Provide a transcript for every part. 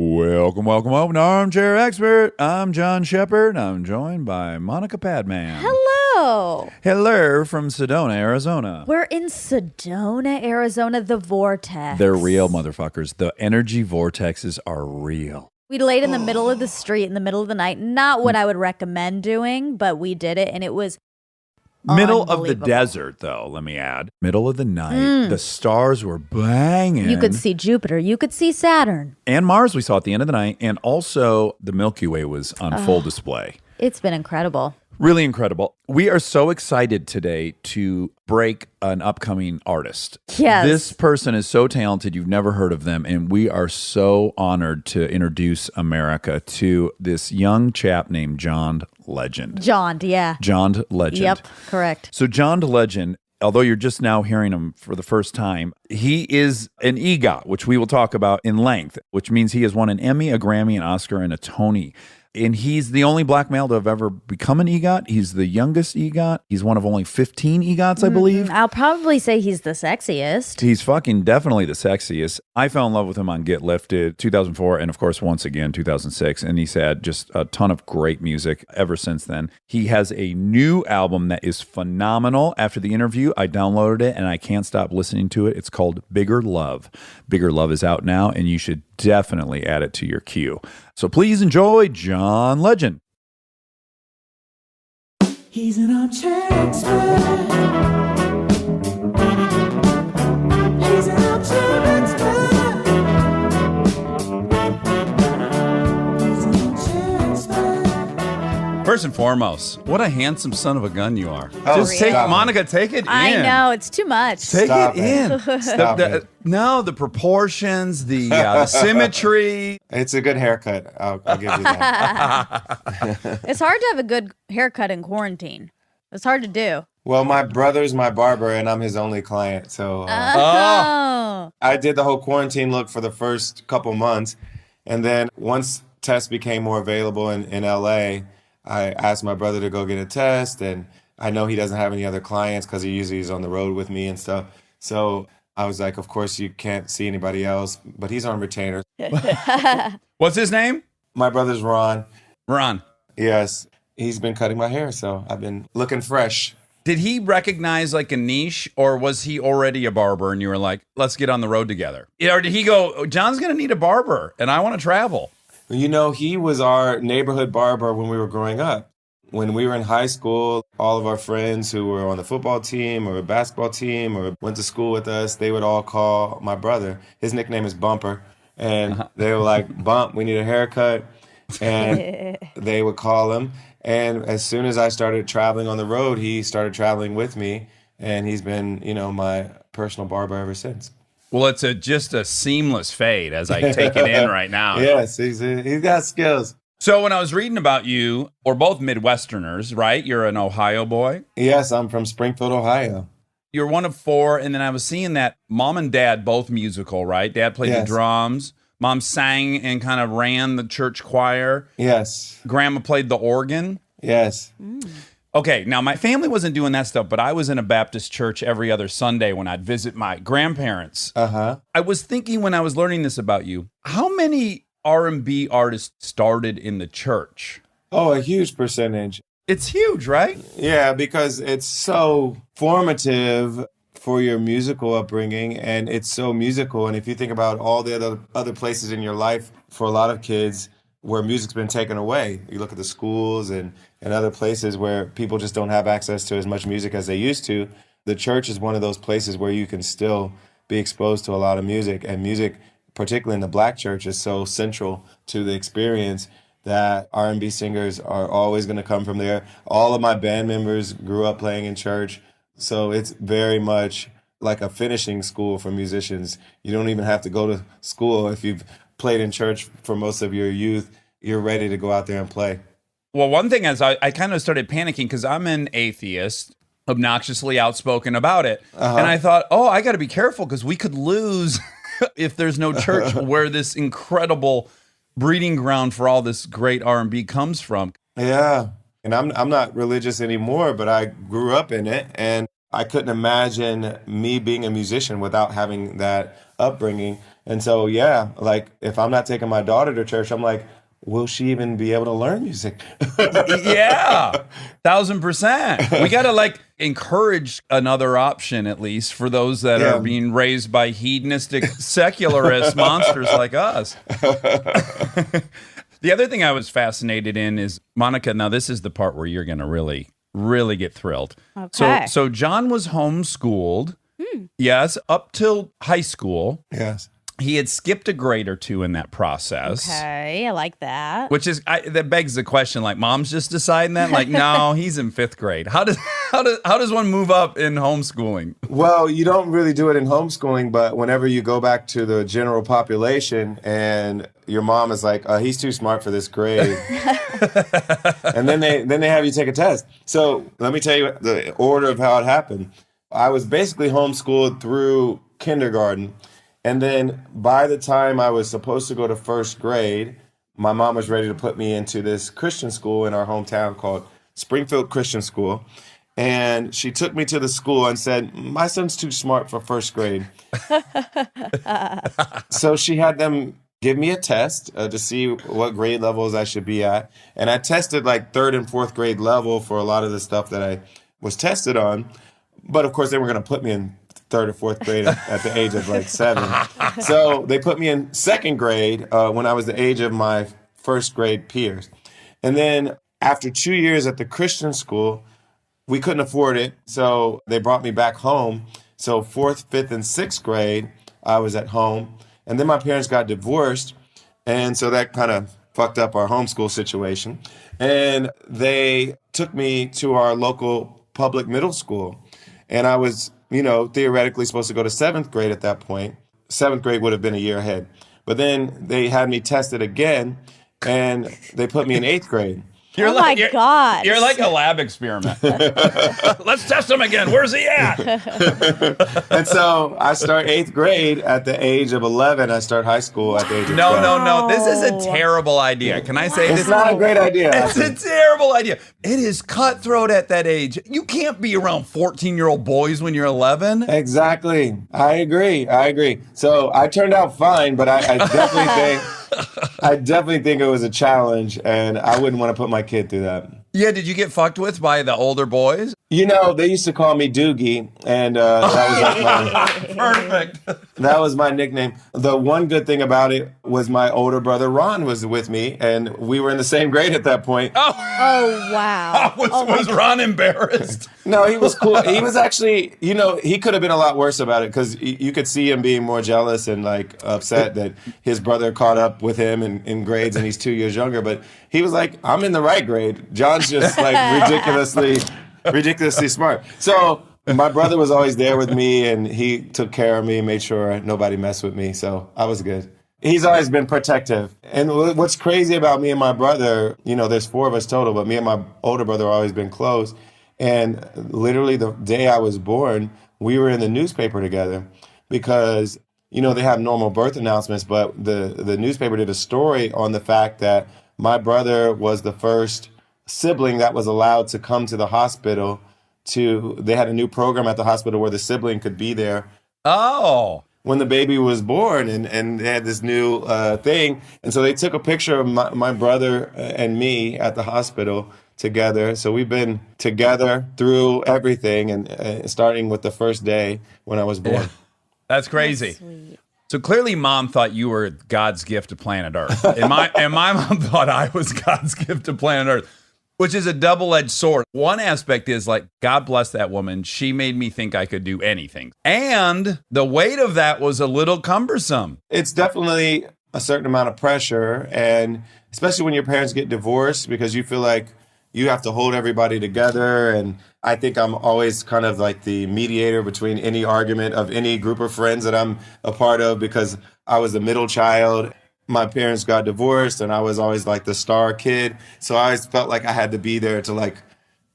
Welcome to Armchair Expert. I'm John Shepard. I'm joined by Monica Padman. Hello. Hello from Sedona, Arizona. We're in Sedona, Arizona, the vortex. They're real, motherfuckers. The energy vortexes are real. We laid in the middle of the street in the middle of the night. Not what I would recommend doing, but we did it, and it was middle of the desert, though, let me add. Middle of the night. The stars were banging. You could see Jupiter. You could see Saturn. And Mars we saw at the end of the night. And also the Milky Way was on full display. It's been incredible. Really incredible. We are so excited today to break an upcoming artist. Yes. This person is so talented, you've never heard of them, and we are so honored to introduce America to this young chap named John Legend. John, yeah. John Legend. Yep, correct. So John Legend, although you're just now hearing him for the first time, he is an EGOT, which we will talk about in length, which means he has won an Emmy, a Grammy, an Oscar, and a Tony. And he's the only black male to have ever become an EGOT. He's the youngest EGOT. He's one of only 15 EGOTs, I believe. I'll probably say he's the sexiest. He's fucking definitely the sexiest. I fell in love with him on Get Lifted 2004 and, of course, once again 2006. And he's had just a ton of great music ever since then. He has a new album that is phenomenal. After the interview, I downloaded it and I can't stop listening to it. It's called Bigger Love. Bigger Love is out now, and you should definitely add it to your queue. So please enjoy John Legend. He's an armchair expert. He's an armchair expert. He's an armchair expert. First and foremost, what a handsome son of a gun you are. Oh, Just take stop it. Monica, take it in. I know, it's too much. Take Stop it it. in. Stop it. No, the proportions, the symmetry. It's a good haircut. I'll give you that. It's hard to have a good haircut in quarantine. It's hard to do. Well, my brother's my barber, and I'm his only client. So Oh. I did the whole quarantine look for the first couple months. And then once tests became more available in LA, I asked my brother to go get a test. And I know he doesn't have any other clients because he usually is on the road with me and stuff. So I was like, of course, you can't see anybody else, but he's on retainer. What's his name? My brother's Ron. Ron. Yes, he's been cutting my hair, so I've been looking fresh. Did he recognize like a niche, or was he already a barber and you were like, let's get on the road together? Or did he go, John's going to need a barber and I want to travel? You know, he was our neighborhood barber when we were growing up. When we were in high school, all of our friends who were on the football team or basketball team or went to school with us, they would all call my brother. His nickname is Bumper. And they were like, Bump, we need a haircut. And they would call him. And as soon as I started traveling on the road, he started traveling with me. And he's been, my personal barber ever since. Well, it's just a seamless fade as I take it in right now. Yes, he's got skills. So when I was reading about you, we're both Midwesterners, right? You're an Ohio boy. Yes, I'm from Springfield, Ohio. You're one of four, and then I was seeing that mom and dad both musical, right? Dad played the Yes. drums. Mom sang and kind of ran the church choir. Yes, Grandma played the organ. yes. Okay, now my family wasn't doing that stuff, but I was in a Baptist church every other Sunday when I'd visit my grandparents. Uh-huh. I was thinking when I was learning this about you, how many R&B artists started in the church? Oh, a huge percentage. It's huge, right? Yeah, because it's so formative for your musical upbringing, and it's so musical. And if you think about all the other places in your life, for a lot of kids where music's been taken away, you look at the schools and other places where people just don't have access to as much music as they used to. The church is one of those places where you can still be exposed to a lot of music, and music, particularly in the black church, is so central to the experience that R&B singers are always going to come from there. All of my band members grew up playing in church, so it's very much like a finishing school for musicians. You don't even have to go to school. If you've played in church for most of your youth, you're ready to go out there and play. Well, one thing is I kind of started panicking because I'm an atheist, obnoxiously outspoken about it. And I thought, I got to be careful because we could lose if there's no church where this incredible breeding ground for all this great R&B comes from. Yeah. And I'm not religious anymore, but I grew up in it, and I couldn't imagine me being a musician without having that upbringing. And so, yeah, like if I'm not taking my daughter to church, I'm like, will she even be able to learn music? Yeah, 1,000%. We got to like encourage another option, at least for those that Yeah. are being raised by hedonistic secularist monsters like us. The other thing I was fascinated in is, Monica, now this is the part where you're going to really, really get thrilled. Okay. So John was homeschooled, yes, up till high school. Yes. He had skipped a grade or two in that process. Okay, I like that. Which is that begs the question, like, mom's just deciding that? Like, no, he's in 5th grade. How does one move up in homeschooling? Well, you don't really do it in homeschooling, but whenever you go back to the general population and your mom is like, he's too smart for this grade. And then they have you take a test. So let me tell you the order of how it happened. I was basically homeschooled through kindergarten. And then by the time I was supposed to go to 1st grade, my mom was ready to put me into this Christian school in our hometown called Springfield Christian School. And she took me to the school and said, my son's too smart for 1st grade. So she had them give me a test to see what grade levels I should be at. And I tested like 3rd and 4th grade level for a lot of the stuff that I was tested on. But of course, they were going to put me in 3rd or 4th grade at the age of like 7. So they put me in 2nd grade when I was the age of my 1st grade peers. And then after 2 years at the Christian school, we couldn't afford it. So they brought me back home. So 4th, 5th, and 6th grade, I was at home. And then my parents got divorced. And so that kind of fucked up our homeschool situation. And they took me to our local public middle school. And I was, theoretically supposed to go to 7th grade at that point. 7th grade would have been a year ahead. But then they had me tested again, and they put me in 8th grade. Oh my God. You're like a lab experiment. Let's test him again. Where's he at? And so I start 8th grade at the age of 11. I start high school at the age of 12. No. This is a terrible idea. Can I say this? It's not a great idea. It's a terrible idea. It is cutthroat at that age. You can't be around 14-year-old boys when you're 11. Exactly. I agree. So I turned out fine, but I definitely think it was a challenge, and I wouldn't want to put my kid through that. Yeah, did you get fucked with by the older boys? They used to call me Doogie, and that was Perfect. that was my nickname. The one good thing about it was my older brother Ron was with me, and we were in the same grade at that point. Oh, wow. Was Ron embarrassed? No, he was cool. He was actually, he could have been a lot worse about it because you could see him being more jealous and like upset that his brother caught up with him in grades and he's 2 years younger. But he was like, I'm in the right grade. John's just like ridiculously smart. So my brother was always there with me and he took care of me, made sure nobody messed with me. So I was good. He's always been protective. And what's crazy about me and my brother, there's 4 of us total, but me and my older brother have always been close. And literally the day I was born, we were in the newspaper together because, they have normal birth announcements, but the newspaper did a story on the fact that my brother was the first sibling that was allowed to come to the hospital they had a new program at the hospital where the sibling could be there. Oh. When the baby was born and they had this new thing. And so they took a picture of my brother and me at the hospital together. So we've been together through everything and starting with the first day when I was born. Yeah. That's crazy. That's sweet. So clearly mom thought you were God's gift to planet Earth. And my mom thought I was God's gift to planet Earth, which is a double-edged sword. One aspect is like, God bless that woman. She made me think I could do anything. And the weight of that was a little cumbersome. It's definitely a certain amount of pressure, and especially when your parents get divorced because you feel like you have to hold everybody together. And I think I'm always kind of like the mediator between any argument of any group of friends that I'm a part of because I was the middle child. My parents got divorced and I was always like the star kid. So I always felt like I had to be there to like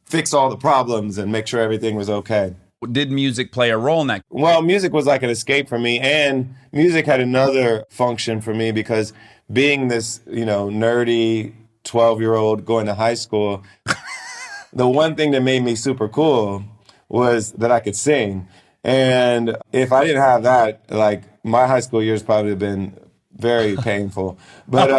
fix all the problems and make sure everything was okay. Did music play a role in that? Well, music was like an escape for me, and music had another function for me because being this, nerdy 12-year-old going to high school, the one thing that made me super cool was that I could sing. And if I didn't have that, like my high school years probably have been very painful. But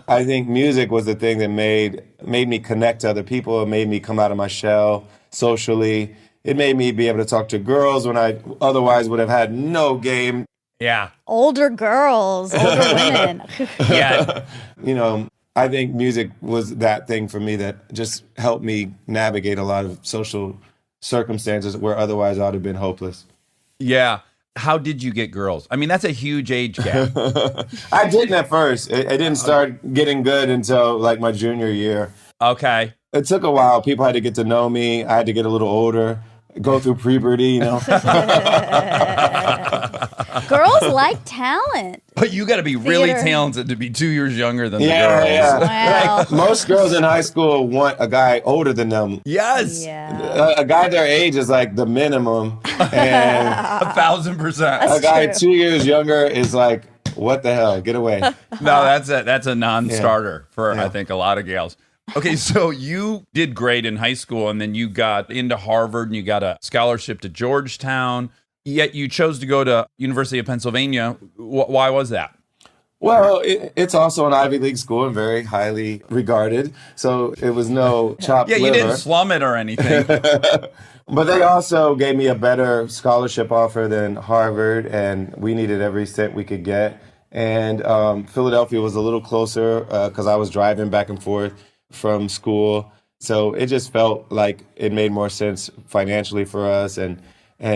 I think music was the thing that made me connect to other people. It made me come out of my shell socially. It made me be able to talk to girls when I otherwise would have had no game. Yeah. Older girls, older women. Yeah. You know, I think music was that thing for me that just helped me navigate a lot of social circumstances where otherwise I'd have been hopeless. Yeah. How did you get girls? I mean, that's a huge age gap. I didn't at first. I didn't start getting good until like my junior year. Okay. It took a while. People had to get to know me. I had to get a little older, go through puberty, you know. Girls like talent. But you got to be really Theater. talented to be 2 years younger than the Yeah, girls. yeah. Wow. Like, most girls in high school want a guy older than them. Yes. Yeah. A guy their age is like the minimum, and 1,000%. a guy true. 2 years younger is like, what the hell? Get away. No, that's a non-starter for Yeah. I think a lot of gals. Okay, so you did great in high school, and then you got into Harvard, and you got a scholarship to Georgetown. Yet you chose to go to University of Pennsylvania. Why was that? Well, it's also an Ivy League school and very highly regarded, so it was no chopped Yeah, you liver. didn't slum it or anything. But they also gave me a better scholarship offer than Harvard, and we needed every cent we could get. And Philadelphia was a little closer because I was driving back and forth from school. So it just felt like it made more sense financially for us and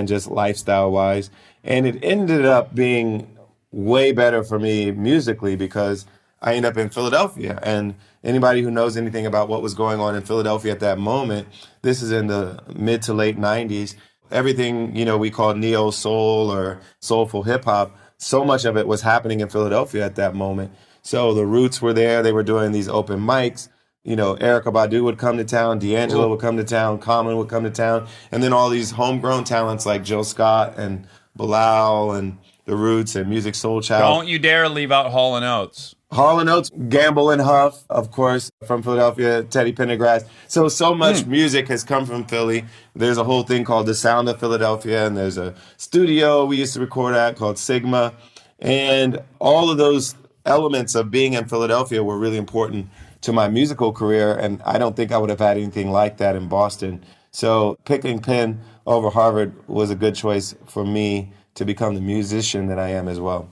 just lifestyle-wise. And it ended up being way better for me musically because I ended up in Philadelphia. And anybody who knows anything about what was going on in Philadelphia at that moment, this is in the mid to late 90s. Everything, you know, we call neo soul or soulful hip hop, so much of it was happening in Philadelphia at that moment. So the Roots were there. They were doing these open mics. You know, Erykah Badu would come to town, D'Angelo would come to town, Common would come to town, and then all these homegrown talents like Jill Scott and Bilal and the Roots and Music Soul Child. Don't you dare leave out Hall & Oates. Hall & Oates, Gamble and Huff, of course, from Philadelphia, Teddy Pendergrass. So much music has come from Philly. There's a whole thing called The Sound of Philadelphia, and there's a studio we used to record at called Sigma. And all of those elements of being in Philadelphia were really important to my musical career, and I don't think I would have had anything like that in Boston. So picking Penn over Harvard was a good choice for me to become the musician that I am as well.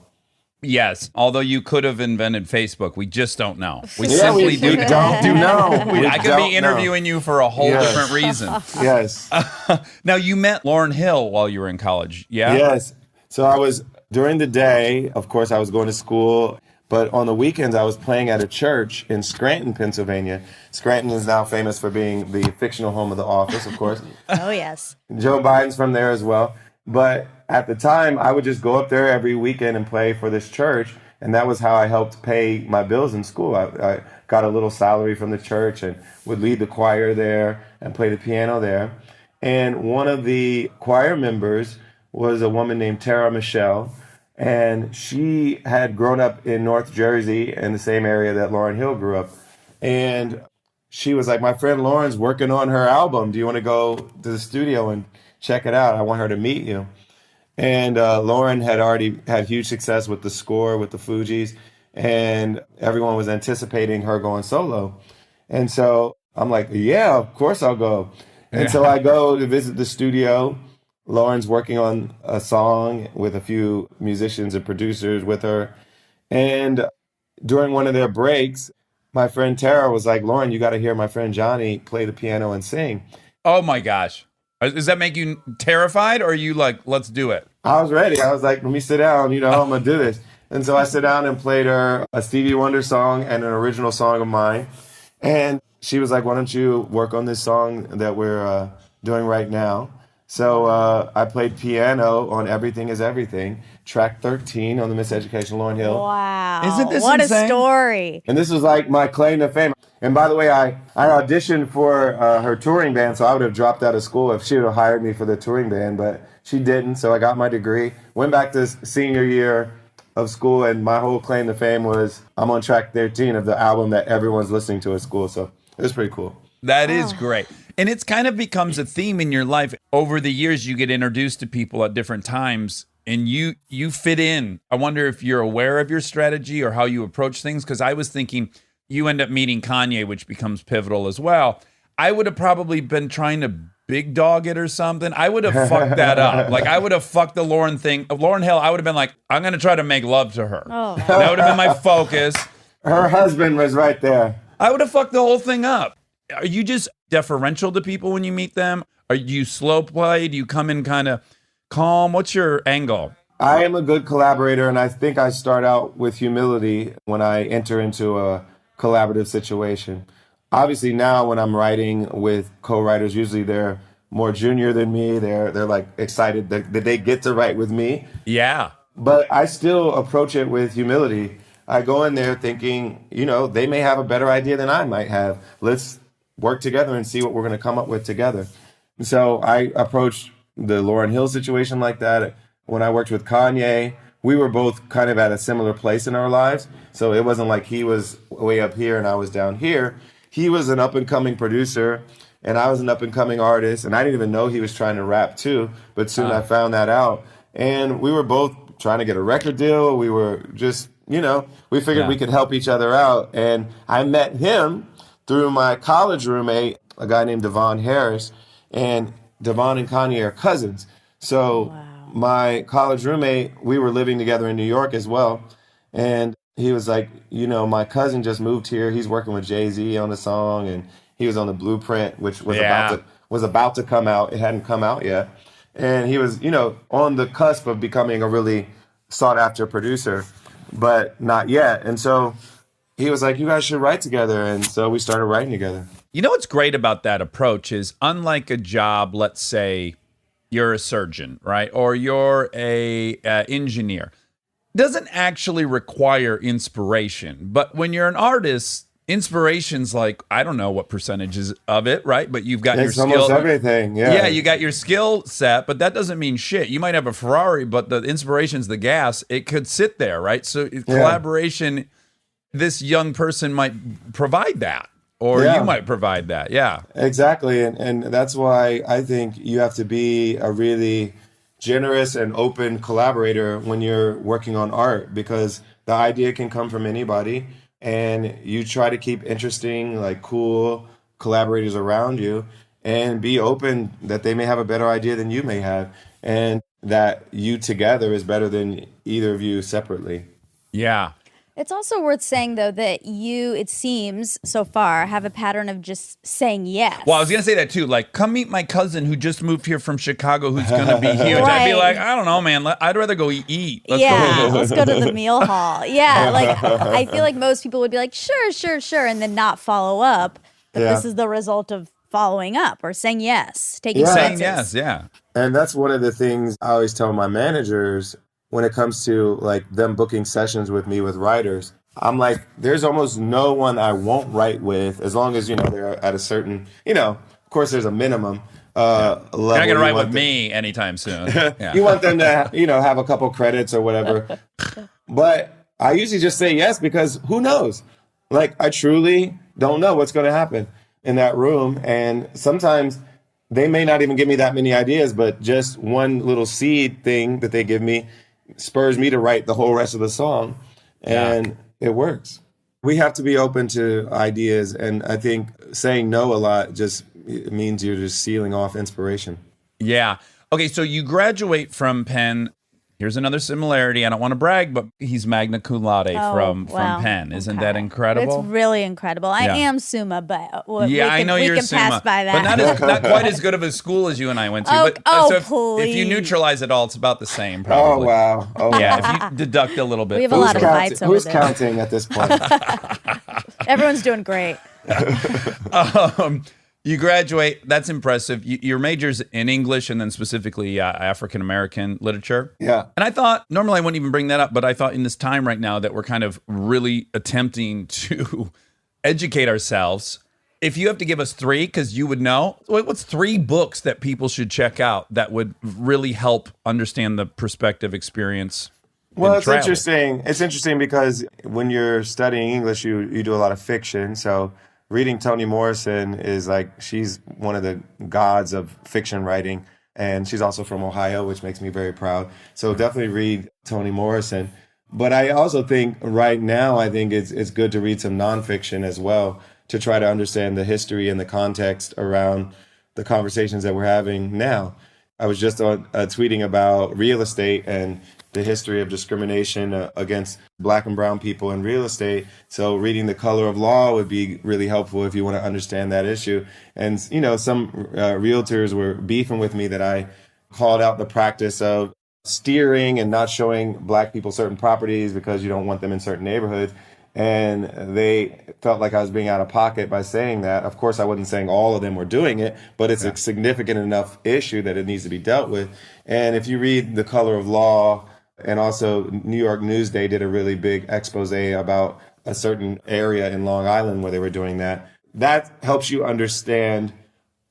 Yes, although you could have invented Facebook. We just don't know. We Yeah, simply we do don't know. We I could don't be interviewing you for a whole Yes. different reason. know. Yes. Now, you met Lauryn Hill while you were in college, yeah? Yes. So I was, during the day, of course, I was going to school, but on the weekends, I was playing at a church in Scranton, Pennsylvania. Scranton is now famous for being the fictional home of The Office, of course. Oh, yes. Joe Biden's from there as well. But at the time, I would just go up there every weekend and play for this church. And that was how I helped pay my bills in school. I got a little salary from the church and would lead the choir there and play the piano there. And one of the choir members was a woman named Tara Michelle. And she had grown up in North Jersey in the same area that Lauryn Hill grew up. And she was like, my friend Lauren's working on her album. Do you want to go to the studio and check it out? I want her to meet you. And Lauryn had already had huge success with the score, with the Fugees, and everyone was anticipating her going solo. And so I'm like, yeah, of course I'll go. And so I go to visit the studio. Lauren's working on a song with a few musicians and producers with her. And during one of their breaks, my friend Tara was like, Lauryn, you got to hear my friend Johnny play the piano and sing. Oh, my gosh. Does that make you terrified, or are you like, let's do it? I was ready. I was like, let me sit down, I'm going to do this. And so I sat down and played her a Stevie Wonder song and an original song of mine. And she was like, why don't you work on this song that we're doing right now? So I played piano on Everything Is Everything, track 13 on the Miseducation Lauryn Hill. Wow. Isn't this what insane? a story. And this was like my claim to fame. And by the way, I auditioned for her touring band, so I would have dropped out of school if she would have hired me for the touring band, but she didn't. So I got my degree, went back to senior year of school, and my whole claim to fame was I'm on track 13 of the album that everyone's listening to at school. So it was pretty cool. That is great. And it's kind of becomes a theme in your life. Over the years, you get introduced to people at different times and you fit in. I wonder if you're aware of your strategy or how you approach things. Because I was thinking you end up meeting Kanye, which becomes pivotal as well. I would have probably been trying to big dog it or something. I would have fucked that up. Like I would have fucked the Lauryn thing. Lauryn Hill, I would have been like, I'm going to try to make love to her. Oh. That would have been my focus. Her husband was right there. I would have fucked the whole thing up. Are you just deferential to people when you meet them? Are you slow play? Do you come in kind of calm? What's your angle? I am a good collaborator, and I think I start out with humility when I enter into a collaborative situation. Obviously, now when I'm writing with co-writers, usually they're more junior than me. They're like excited that they get to write with me. Yeah. But I still approach it with humility. I go in there thinking, they may have a better idea than I might have. Let's work together and see what we're going to come up with together. And so I approached the Lauryn Hill situation like that. When I worked with Kanye, we were both kind of at a similar place in our lives. So it wasn't like he was way up here and I was down here. He was an up-and-coming producer, and I was an up-and-coming artist, and I didn't even know he was trying to rap too, but soon I found that out. And we were both trying to get a record deal. We were just, we figured we could help each other out. And I met him through my college roommate, a guy named Devon Harris, and Devon and Kanye are cousins. So my college roommate, we were living together in New York as well, and he was like, my cousin just moved here. He's working with Jay-Z on the song, and he was on the Blueprint, which was about to come out. It hadn't come out yet. And he was, on the cusp of becoming a really sought-after producer, but not yet. And so he was like, you guys should write together. And so we started writing together. You know what's great about that approach is, unlike a job, let's say you're a surgeon, right? Or you're a engineer. Doesn't actually require inspiration. But when you're an artist, inspiration's like, I don't know what percentages of it, right? But you've got your skill. It's almost everything, yeah. Yeah, you got your skill set, but that doesn't mean shit. You might have a Ferrari, but the inspiration's the gas. It could sit there, right? So collaboration, this young person might provide that, or you might provide that, yeah. Exactly, and that's why I think you have to be a really generous and open collaborator when you're working on art, because the idea can come from anybody, and you try to keep interesting, like cool collaborators around you, and be open that they may have a better idea than you may have, and that you together is better than either of you separately. Yeah. It's also worth saying, though, that you, it seems so far, have a pattern of just saying yes. Well, I was going to say that, too. Like, come meet my cousin who just moved here from Chicago who's going to be huge. I'd be like, I don't know, man. I'd rather go eat. Let's go to the meal hall. Yeah, like, I feel like most people would be like, sure, and then not follow up. But this is the result of following up or saying yes, taking chances. Saying yes, yeah. And that's one of the things I always tell my managers when it comes to like them booking sessions with me with writers. I'm like, there's almost no one I won't write with, as long as, they're at a certain, of course there's a minimum level. You're not going to write with me anytime soon. Yeah. You want them to, have a couple credits or whatever. But I usually just say yes, because who knows? Like, I truly don't know what's going to happen in that room. And sometimes they may not even give me that many ideas, but just one little seed thing that they give me spurs me to write the whole rest of the song, and it works. We have to be open to ideas, and I think saying no a lot just means you're just sealing off inspiration. Yeah. Okay, so you graduate from Penn. Here's another similarity. I don't want to brag, but he's magna cum laude from Penn. Isn't that incredible? It's really incredible. I am Summa, but I know you're Summa, pass by that. But not quite as good of a school as you and I went to. If you neutralize it all, it's about the same, probably. Oh, wow. Oh, yeah, if you deduct a little bit. We have a lot of fights over Who's there. counting at this point? Everyone's doing great. You graduate. That's impressive. Your major's in English and then specifically African-American literature. Yeah. And I thought, normally I wouldn't even bring that up, but I thought in this time right now that we're kind of really attempting to educate ourselves, if you have to give us three, because you would know, what's 3 books that people should check out that would really help understand the perspective experience? Well, it's interesting. It's interesting because when you're studying English, you do a lot of fiction. So reading Toni Morrison is like, she's one of the gods of fiction writing. And she's also from Ohio, which makes me very proud. So definitely read Toni Morrison. But I also think right now, I think it's good to read some nonfiction as well to try to understand the history and the context around the conversations that we're having now. I was just tweeting about real estate and the history of discrimination against Black and brown people in real estate. So reading The Color of Law would be really helpful if you want to understand that issue. And, some realtors were beefing with me that I called out the practice of steering and not showing Black people certain properties because you don't want them in certain neighborhoods. And they felt like I was being out of pocket by saying that. Of course, I wasn't saying all of them were doing it, but it's a significant enough issue that it needs to be dealt with. And if you read The Color of Law, and also New York Newsday did a really big expose about a certain area in Long Island where they were doing that, that helps you understand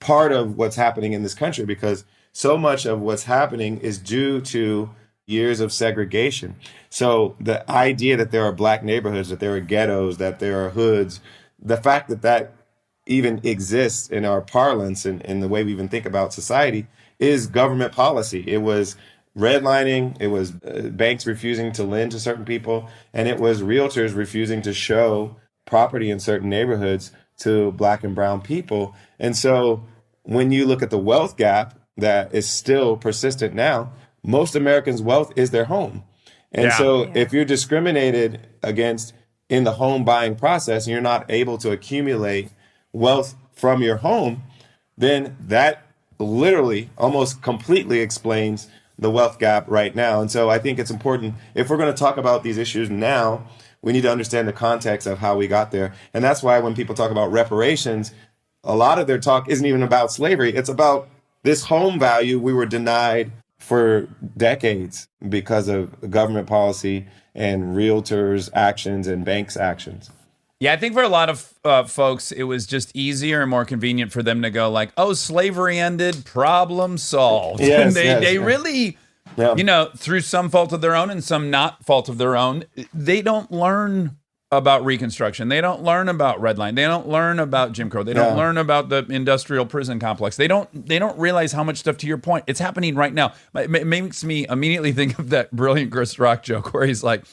part of what's happening in this country, because so much of what's happening is due to years of segregation. So the idea that there are Black neighborhoods, that there are ghettos, that there are hoods, the fact that that even exists in our parlance and in the way we even think about society is government policy. It was redlining, it was banks refusing to lend to certain people, and it was realtors refusing to show property in certain neighborhoods to Black and brown people. And so when you look at the wealth gap that is still persistent now, most Americans' wealth is their home. And so if you're discriminated against in the home buying process and you're not able to accumulate wealth from your home, then that literally almost completely explains the wealth gap right now. And so I think it's important, if we're going to talk about these issues now, we need to understand the context of how we got there. And that's why when people talk about reparations, a lot of their talk isn't even about slavery. It's about this home value we were denied for decades because of government policy and realtors' actions and banks' actions. Yeah, I think for a lot of folks, it was just easier and more convenient for them to go like, oh, slavery ended, problem solved. Yes, And they really, Yeah. through some fault of their own and some not fault of their own, they don't learn about Reconstruction. They don't learn about redline. They don't learn about Jim Crow. They don't learn about the industrial prison complex. They don't realize how much stuff, to your point, it's happening right now. It makes me immediately think of that brilliant Chris Rock joke where he's like,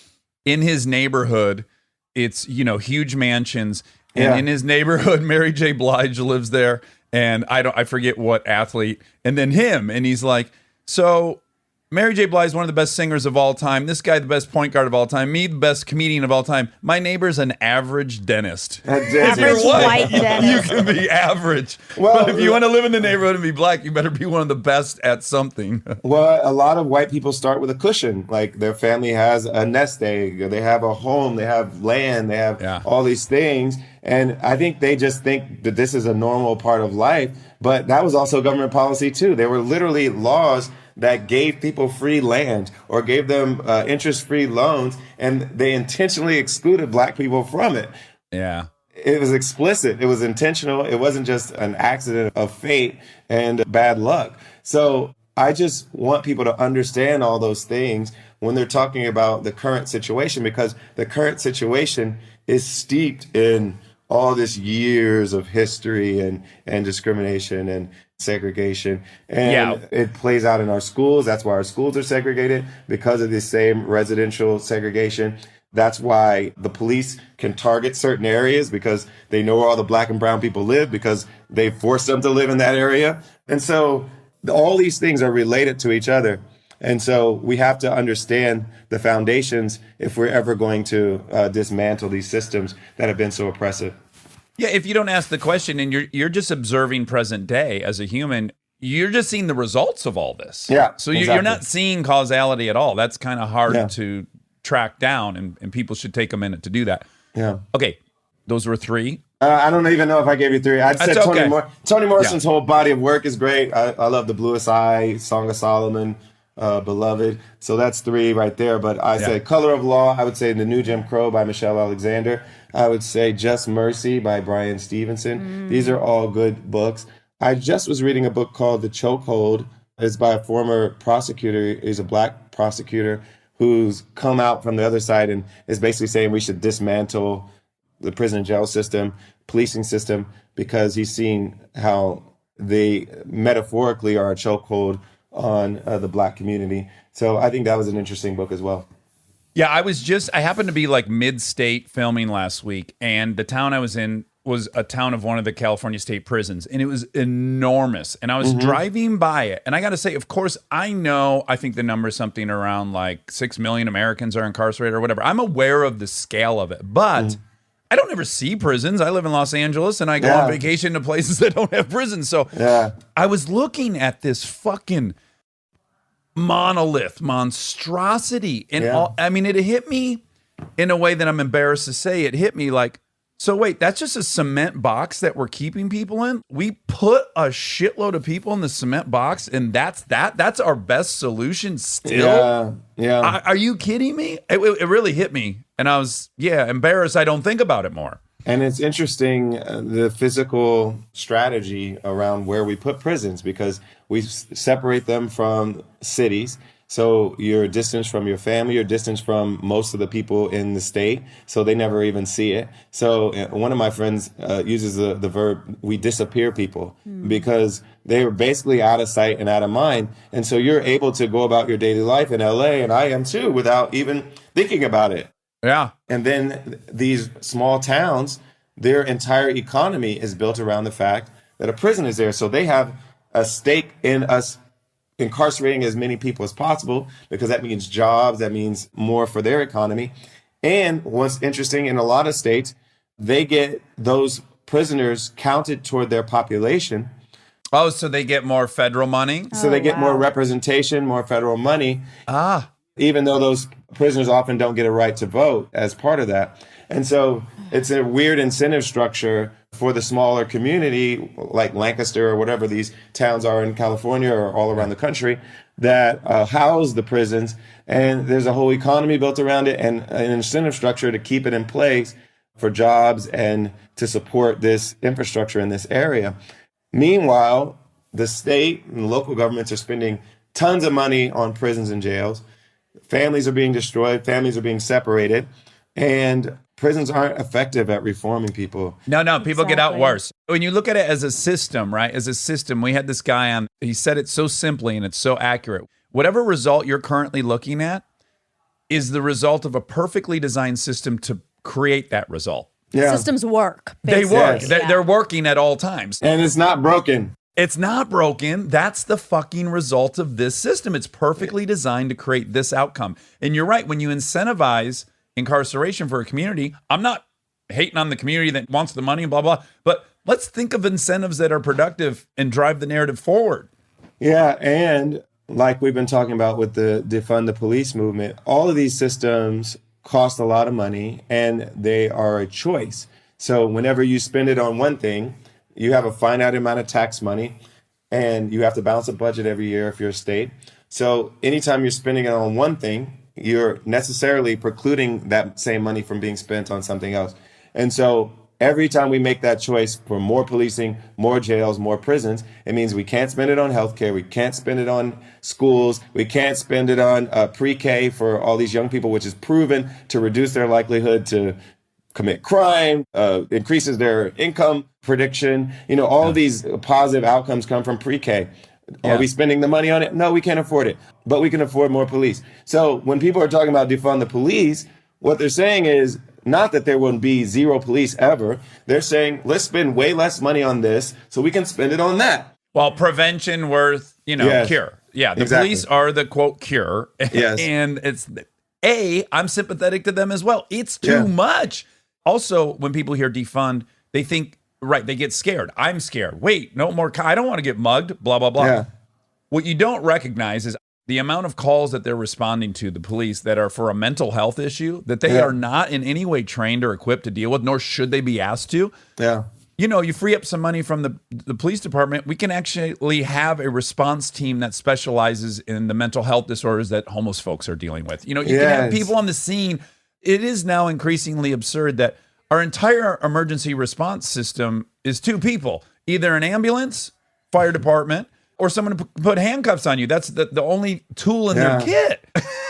in his neighborhood, it's, huge mansions. And in his neighborhood, Mary J. Blige lives there. And I forget what athlete. And then him. And he's like, so Mary J. Blige is one of the best singers of all time. This guy, the best point guard of all time. Me, the best comedian of all time. My neighbor's an average dentist. Average white dentist. You can be average. Well, but if you want to live in the neighborhood and be Black, you better be one of the best at something. Well, a lot of white people start with a cushion. Like their family has a nest egg, they have a home, they have land, they have all these things. And I think they just think that this is a normal part of life. But that was also government policy too. There were literally laws that gave people free land or gave them interest-free loans, and they intentionally excluded Black people from it. Yeah. It was explicit. It was intentional. It wasn't just an accident of fate and bad luck. So I just want people to understand all those things when they're talking about the current situation, because the current situation is steeped in all this years of history and discrimination and segregation. And it plays out in our schools. That's why our schools are segregated, because of this same residential segregation. That's why the police can target certain areas, because they know where all the Black and brown people live, because they force them to live in that area. And so all these things are related to each other. And so we have to understand the foundations if we're ever going to dismantle these systems that have been so oppressive. Yeah, if you don't ask the question and you're just observing present day as a human, you're just seeing the results of all this. Yeah, So exactly. you're not seeing causality at all. That's kind of hard to track down, and people should take a minute to do that. Yeah. Okay, those were three. I don't even know if I gave you three. I'd say That's okay. Toni Morrison's whole body of work is great. I love The Bluest Eye, Song of Solomon, Beloved. So that's three right there. But I say Color of Law. I would say The New Jim Crow by Michelle Alexander. I would say Just Mercy by Brian Stevenson. These are all good books. I just was reading a book called The Chokehold. It's by a former prosecutor. He's a Black prosecutor who's come out from the other side and is basically saying we should dismantle the prison and jail system. policing system because he's seen how they metaphorically are a chokehold on the Black community. So I think that was an interesting book as well. Yeah, I happened to be like mid-state filming last week, and the town I was in was a town of one of the California state prisons, and it was enormous. And I was driving by it, and I got to say, of course, I think the number is something around like 6 million Americans are incarcerated or whatever. I'm aware of the scale of it, but I don't ever see prisons. I live in Los Angeles, and I go on vacation to places that don't have prisons. So I was looking at this fucking monstrosity, and it hit me in a way that I'm embarrassed to say. It hit me like, so wait, that's just a cement box that we're keeping people in? We put a shitload of people in the cement box, and that's our best solution still? Yeah. Are you kidding me? It really hit me, and I was embarrassed. I don't think about it more. And it's interesting, the physical strategy around where we put prisons, because we separate them from cities. So you're distanced from your family, you're distanced from most of the people in the state, so they never even see it. So one of my friends uses the verb, we disappear people, because they were basically out of sight and out of mind. And so you're able to go about your daily life in LA, and I am too, without even thinking about it. Yeah. And then these small towns, their entire economy is built around the fact that a prison is there. So they have a stake in us incarcerating as many people as possible, because that means jobs, that means more for their economy. And what's interesting, in a lot of states, they get those prisoners counted toward their population. Oh, so they get more federal money? So they get more representation, more federal money. Even though those prisoners often don't get a right to vote as part of that. And so it's a weird incentive structure for the smaller community, like Lancaster or whatever these towns are in California or all around the country, that house the prisons. And there's a whole economy built around it and an incentive structure to keep it in place for jobs and to support this infrastructure in this area. Meanwhile, the state and local governments are spending tons of money on prisons and jails. Families are being destroyed, families are being separated, and prisons aren't effective at reforming people. No, people get out worse. When you look at it as a system, right? As a system, we had this guy on, he said it so simply and it's so accurate. Whatever result you're currently looking at is the result of a perfectly designed system to create that result. Yeah. Systems work. Basically. They work. Yes. They're working at all times. And it's not broken. It's not broken. That's the fucking result of this system. It's perfectly designed to create this outcome. And you're right. When you incentivize incarceration for a community, I'm not hating on the community that wants the money and blah, blah, but let's think of incentives that are productive and drive the narrative forward. Yeah. And like we've been talking about with the defund the police movement, all of these systems cost a lot of money and they are a choice. So whenever you spend it on one thing, you have a finite amount of tax money and you have to balance a budget every year if you're a state. So anytime you're spending it on one thing, you're necessarily precluding that same money from being spent on something else. And so every time we make that choice for more policing, more jails, more prisons, it means we can't spend it on healthcare, we can't spend it on schools, we can't spend it on pre-K for all these young people, which is proven to reduce their likelihood to commit crime, increases their income prediction. You know, all of these positive outcomes come from pre-K. Are we spending the money on it? No, we can't afford it, but we can afford more police. So when people are talking about defund the police, what they're saying is not that there will be zero police ever. They're saying, let's spend way less money on this so we can spend it on that. Well, prevention worth, cure. Yeah, the police are the, quote, cure. Yes. And it's, I'm sympathetic to them as well. It's too much. Also, when people hear defund, they think, right, they get scared. I'm scared. Wait, no more. I don't want to get mugged, blah, blah, blah. Yeah. What you don't recognize is the amount of calls that they're responding to the police that are for a mental health issue that they are not in any way trained or equipped to deal with, nor should they be asked to. Yeah. You free up some money from the police department. We can actually have a response team that specializes in the mental health disorders that homeless folks are dealing with. You can have people on the scene. It is now increasingly absurd that our entire emergency response system is two people, either an ambulance, fire department, or someone to put handcuffs on you. That's the only tool in their kit.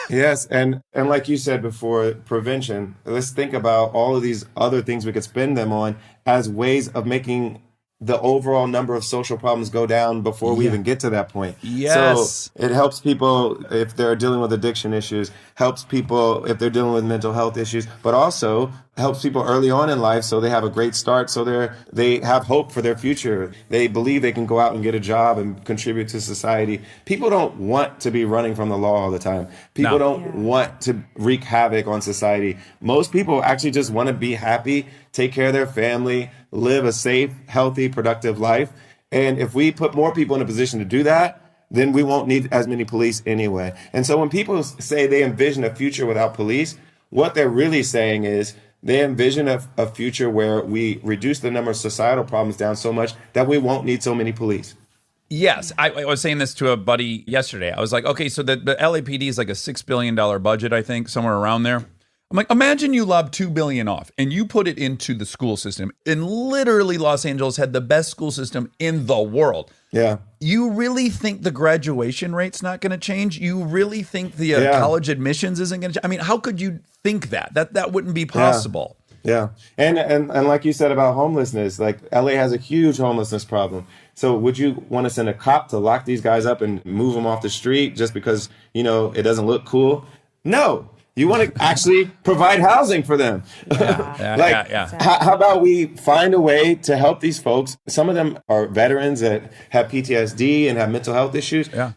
Yes, and like you said before, prevention. Let's think about all of these other things we could spend them on as ways of making the overall number of social problems go down before we even get to that point. Yes. So it helps people if they're dealing with addiction issues, helps people if they're dealing with mental health issues, but also helps people early on in life so they have a great start, so they have hope for their future. They believe they can go out and get a job and contribute to society. People don't want to be running from the law all the time. People don't want to wreak havoc on society. Most people actually just want to be happy, take care of their family, live a safe, healthy, productive life. And if we put more people in a position to do that, then we won't need as many police anyway. And so when people say they envision a future without police, what they're really saying is they envision a future where we reduce the number of societal problems down so much that we won't need so many police. Yes, I was saying this to a buddy yesterday. I was like, okay, so the LAPD is like a $6 billion budget, I think, somewhere around there. I'm like, imagine you lob $2 billion off and you put it into the school system. And literally Los Angeles had the best school system in the world. Yeah. You really think the graduation rate's not going to change? You really think the college admissions isn't going to change? I mean, how could you think that? That wouldn't be possible. Yeah. And like you said about homelessness, like LA has a huge homelessness problem. So would you want to send a cop to lock these guys up and move them off the street just because, it doesn't look cool? No. You want to actually provide housing for them. How about we find a way to help these folks? Some of them are veterans that have PTSD and have mental health issues. Yeah.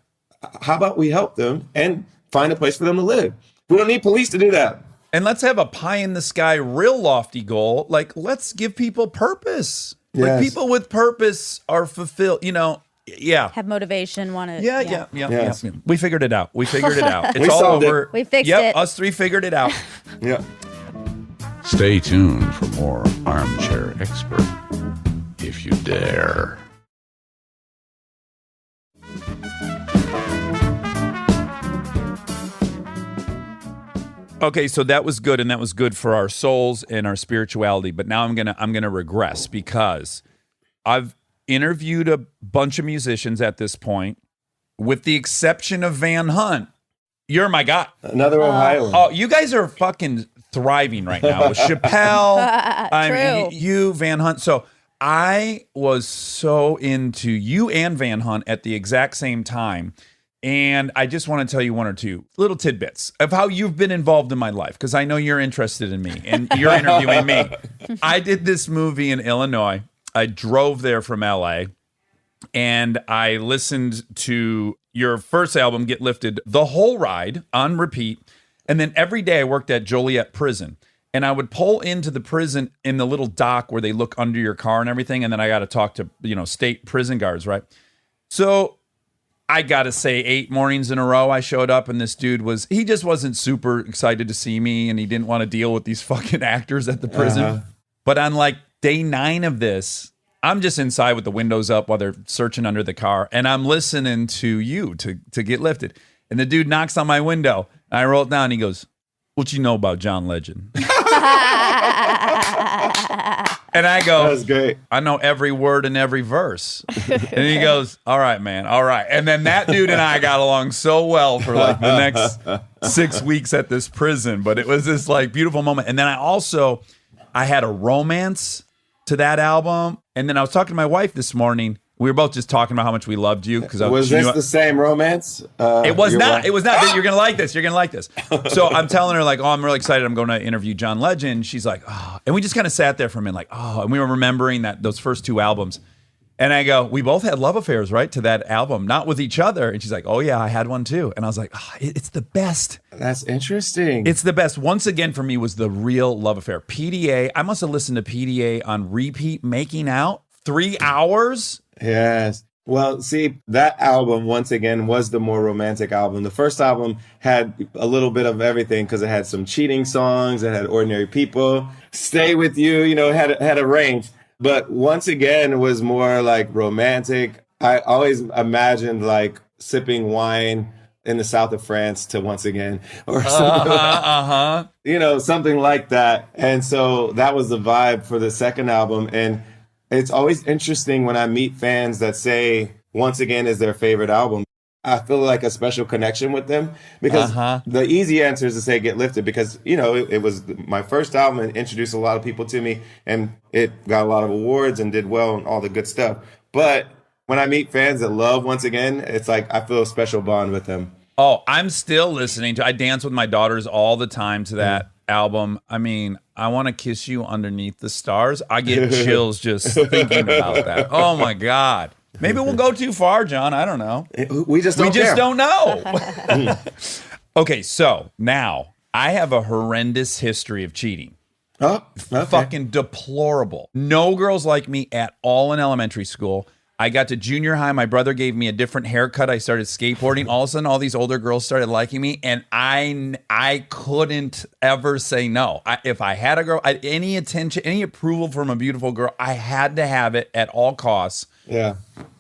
How about we help them and find a place for them to live? We don't need police to do that. And let's have a pie in the sky, real lofty goal. Like, let's give people purpose. Yes. Like, people with purpose are fulfilled, Have motivation, want to. Yeah. We figured it out. It's We all solved over. it. We fixed it. Us three figured it out. Yeah. Stay tuned for more Armchair Expert, if you dare. Okay, so that was good, and that was good for our souls and our spirituality. But now I'm gonna regress because I've interviewed a bunch of musicians at this point, with the exception of Van Hunt. You're my guy. Another Ohioan. Oh, you guys are fucking thriving right now with Chappelle. True. You, Van Hunt. So I was so into you and Van Hunt at the exact same time. And I just want to tell you one or two little tidbits of how you've been involved in my life, because I know you're interested in me and you're interviewing me. I did this movie in Illinois. I drove there from LA and I listened to your first album, Get Lifted, the whole ride on repeat. And then every day I worked at Joliet Prison. And I would pull into the prison in the little dock where they look under your car and everything. And then I got to talk to, state prison guards, right? So I got to say 8 mornings in a row I showed up and this dude he just wasn't super excited to see me and he didn't want to deal with these fucking actors at the prison. But on like day 9 of this, I'm just inside with the windows up while they're searching under the car and I'm listening to you to Get Lifted. And the dude knocks on my window and I roll it down and he goes, "What you know about John Legend?" And I go, That was great. "I know every word in every verse." And he goes, "All right, man. All right." And then that dude and I got along so well for like the next 6 weeks at this prison. But it was this like beautiful moment. And then I had a romance to that album. And then I was talking to my wife this morning. We were both just talking about how much we loved you. Was this the same romance? It was not. It was not. You're going to like this. You're going to like this. So I'm telling her, like, oh, I'm really excited. I'm going to interview John Legend. She's like, oh. And we just kind of sat there for a minute, like, oh. And we were remembering those first 2 albums. And I go, we both had love affairs, right, to that album, not with each other. And she's like, oh, yeah, I had one too. And I was like, oh, it's the best. That's interesting. It's the best. Once again, for me, was the real love affair. PDA. I must have listened to PDA on repeat, making out 3 hours. Yes. Well, see, that album, once again, was the more romantic album. The first album had a little bit of everything because it had some cheating songs, it had Ordinary People, Stay With You, it had a range. But once again, it was more like romantic. I always imagined like sipping wine in the south of France to Once Again or something, something like that. And so that was the vibe for the second album. And it's always interesting when I meet fans that say Once Again is their favorite album. I feel like a special connection with them because the easy answer is to say Get Lifted because, it was my first album and introduced a lot of people to me and it got a lot of awards and did well and all the good stuff. But when I meet fans that love Once Again, it's like I feel a special bond with them. Oh, I'm still listening to I dance with my daughters all the time to that album. I mean, I Want to Kiss You Underneath the Stars. I get chills just thinking about that. Oh, my God. Maybe we'll go too far, John. I don't know. We just don't know. Okay, so now I have a horrendous history of cheating. Oh, okay. Fucking deplorable. No girls like me at all in elementary school. I got to junior high. My brother gave me a different haircut. I started skateboarding. All of a sudden, all these older girls started liking me, and I couldn't ever say no. If I had a girl, any attention, any approval from a beautiful girl, I had to have it at all costs. Yeah.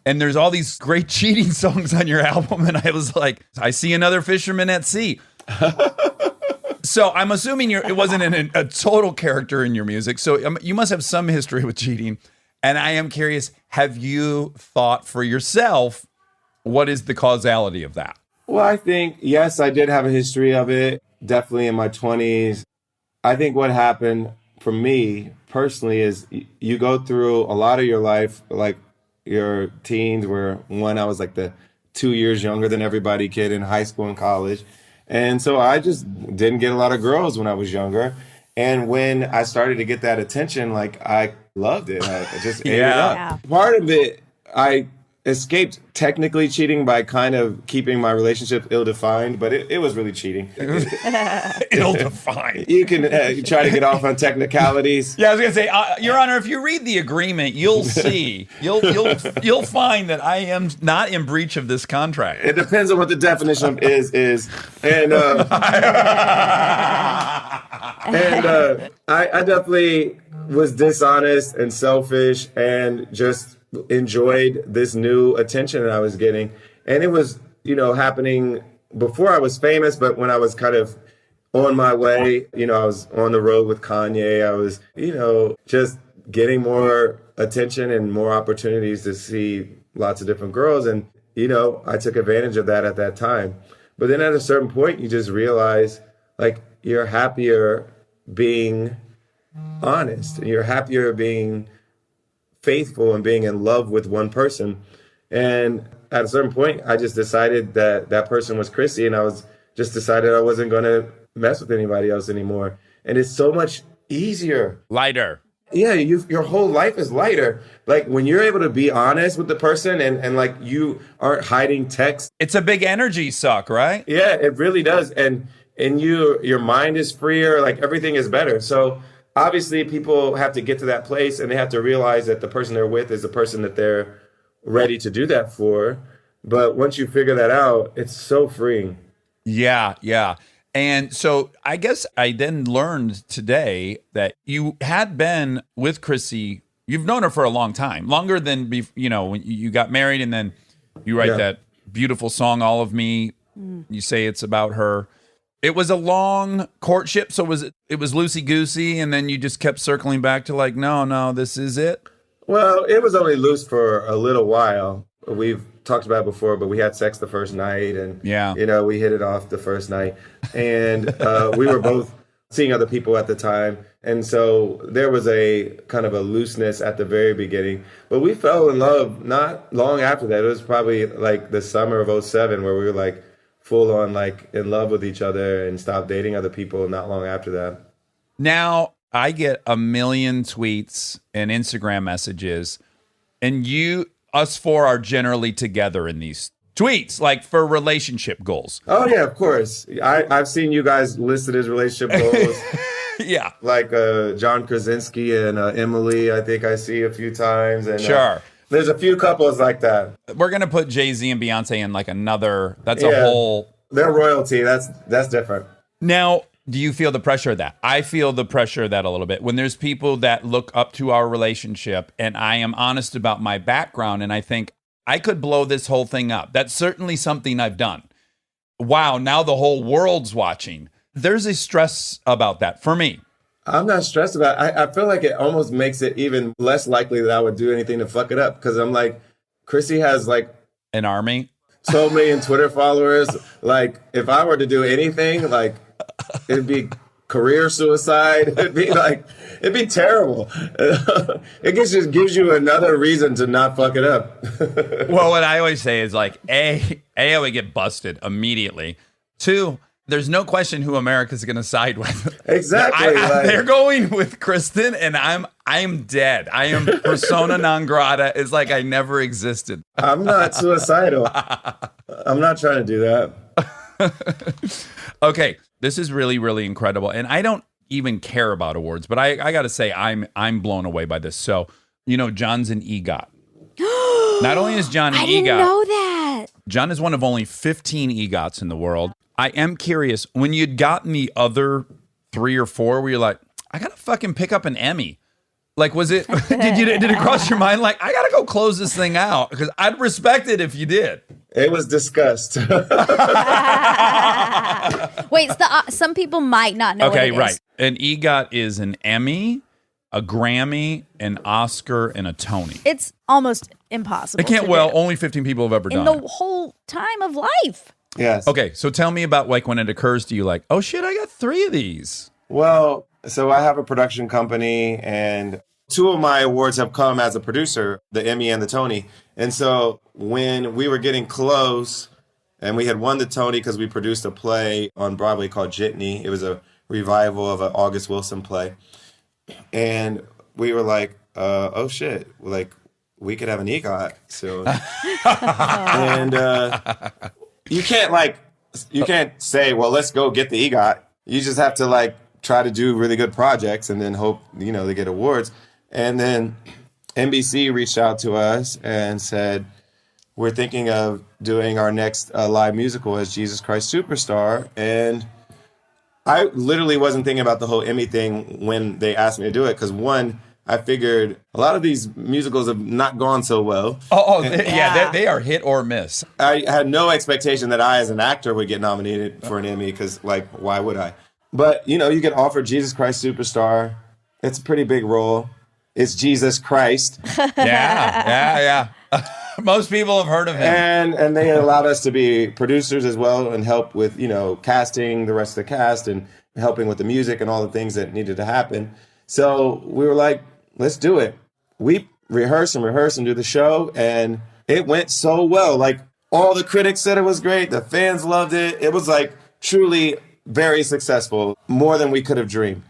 And there's all these great cheating songs on your album, and I was like, I see another fisherman at sea. So I'm assuming it wasn't a total character in your music. So you must have some history with cheating. And I am curious, have you thought for yourself, what is the causality of that? Well, I think, yes, I did have a history of it, definitely in my 20s. I think what happened for me personally is you go through a lot of your life, like your teens where I was like the 2 years younger than everybody kid in high school and college. And so I just didn't get a lot of girls when I was younger. And when I started to get that attention, like I loved it. I just ate it up. Yeah. Part of it, I escaped technically cheating by kind of keeping my relationship ill-defined, but it was really cheating. Ill-defined. You can try to get off on technicalities. Yeah, I was gonna say, Your Honor, if you read the agreement, you'll see, you'll find that I am not in breach of this contract. It depends on what the definition of is, and I definitely was dishonest and selfish and just enjoyed this new attention that I was getting. And it was, happening before I was famous, but when I was kind of on my way, I was on the road with Kanye. I was, just getting more attention and more opportunities to see lots of different girls. And, I took advantage of that at that time. But then at a certain point, you just realize, like, you're happier being honest. And you're happier being faithful and being in love with one person. And at a certain point, I just decided that person was Chrissy, and I decided I wasn't going to mess with anybody else anymore. And it's so much easier. Lighter. Yeah, your whole life is lighter. Like when you're able to be honest with the person and like you aren't hiding text. It's a big energy suck, right? Yeah, it really does. And your mind is freer, like everything is better. So obviously, people have to get to that place and they have to realize that the person they're with is the person that they're ready to do that for. But once you figure that out, it's so freeing. Yeah, yeah. And so I guess I then learned today that you had been with Chrissy. You've known her for a long time, longer than, when you got married and then you write that beautiful song, All of Me. You say it's about her. It was a long courtship, so it was loosey-goosey, and then you just kept circling back to like, no, this is it? Well, it was only loose for a little while. We've talked about it before, but we had sex the first night, and we hit it off the first night. And we were both seeing other people at the time. And so there was a kind of a looseness at the very beginning. But we fell in love not long after that. It was probably like the summer of 2007 where we were like, full on like in love with each other and stopped dating other people not long after that. Now I get a million tweets and Instagram messages, and us four are generally together in these tweets, like for relationship goals. Oh yeah, of course. I've seen you guys listed as relationship goals. Yeah. Like John Krasinski and Emily, I think I see a few times. And sure. There's a few couples like that. We're going to put Jay-Z and Beyonce in like another, that's a whole. They're royalty. That's different. Now, do you feel the pressure of that? I feel the pressure of that a little bit. When there's people that look up to our relationship and I am honest about my background and I think I could blow this whole thing up. That's certainly something I've done. Wow, now the whole world's watching. There's a stress about that for me. I'm not stressed about it. I feel like it almost makes it even less likely that I would do anything to fuck it up because I'm like, Chrissy has like An army? So million Twitter followers. Like, if I were to do anything, like, it'd be career suicide. It'd be terrible. It just gives you another reason to not fuck it up. Well, what I always say is like, I would get busted immediately. 2, there's no question who America's going to side with. Exactly. They're going with Kristen, and I'm dead. I am persona non grata. It's like I never existed. I'm not suicidal. I'm not trying to do that. Okay, this is really, really incredible, and I don't even care about awards, but I got to say I'm blown away by this. So, John's an EGOT. Not only is John an EGOT, I didn't know that. John is one of only 15 EGOTs in the world. I am curious, when you'd gotten the other 3 or 4, where you're like, I gotta fucking pick up an Emmy. Like, was it? Did it cross your mind? Like, I gotta go close this thing out because I'd respect it if you did. It was discussed. Wait, some people might not know. Okay, what it right. is. An EGOT is an Emmy, a Grammy, an Oscar, and a Tony. It's almost impossible. I can't. to Well, do. only 15 people have ever in done the it. whole time of life. Yes. Okay, so tell me about like when it occurs to you, like, oh shit, I got 3 of these. Well, so I have a production company, and 2 of my awards have come as a producer, the Emmy and the Tony. And so when we were getting close, and we had won the Tony because we produced a play on Broadway called Jitney. It was a revival of an August Wilson play. And we were like, oh shit, like we could have an EGOT soon. And you can't say, well, let's go get the EGOT. You just have to like try to do really good projects and then hope, they get awards. And then NBC reached out to us and said, we're thinking of doing our next live musical as Jesus Christ Superstar. And I literally wasn't thinking about the whole Emmy thing when they asked me to do it. Because one, I figured a lot of these musicals have not gone so well. They are hit or miss. I had no expectation that I, as an actor, would get nominated for an Emmy because, like, why would I? But, you get offered Jesus Christ Superstar. It's a pretty big role. It's Jesus Christ. Yeah. Most people have heard of him. And they allowed us to be producers as well and help with, casting the rest of the cast and helping with the music and all the things that needed to happen. So we were like, let's do it. We rehearse and do the show, and it went so well. Like, all the critics said it was great. The fans loved it. It was like truly very successful, more than we could have dreamed.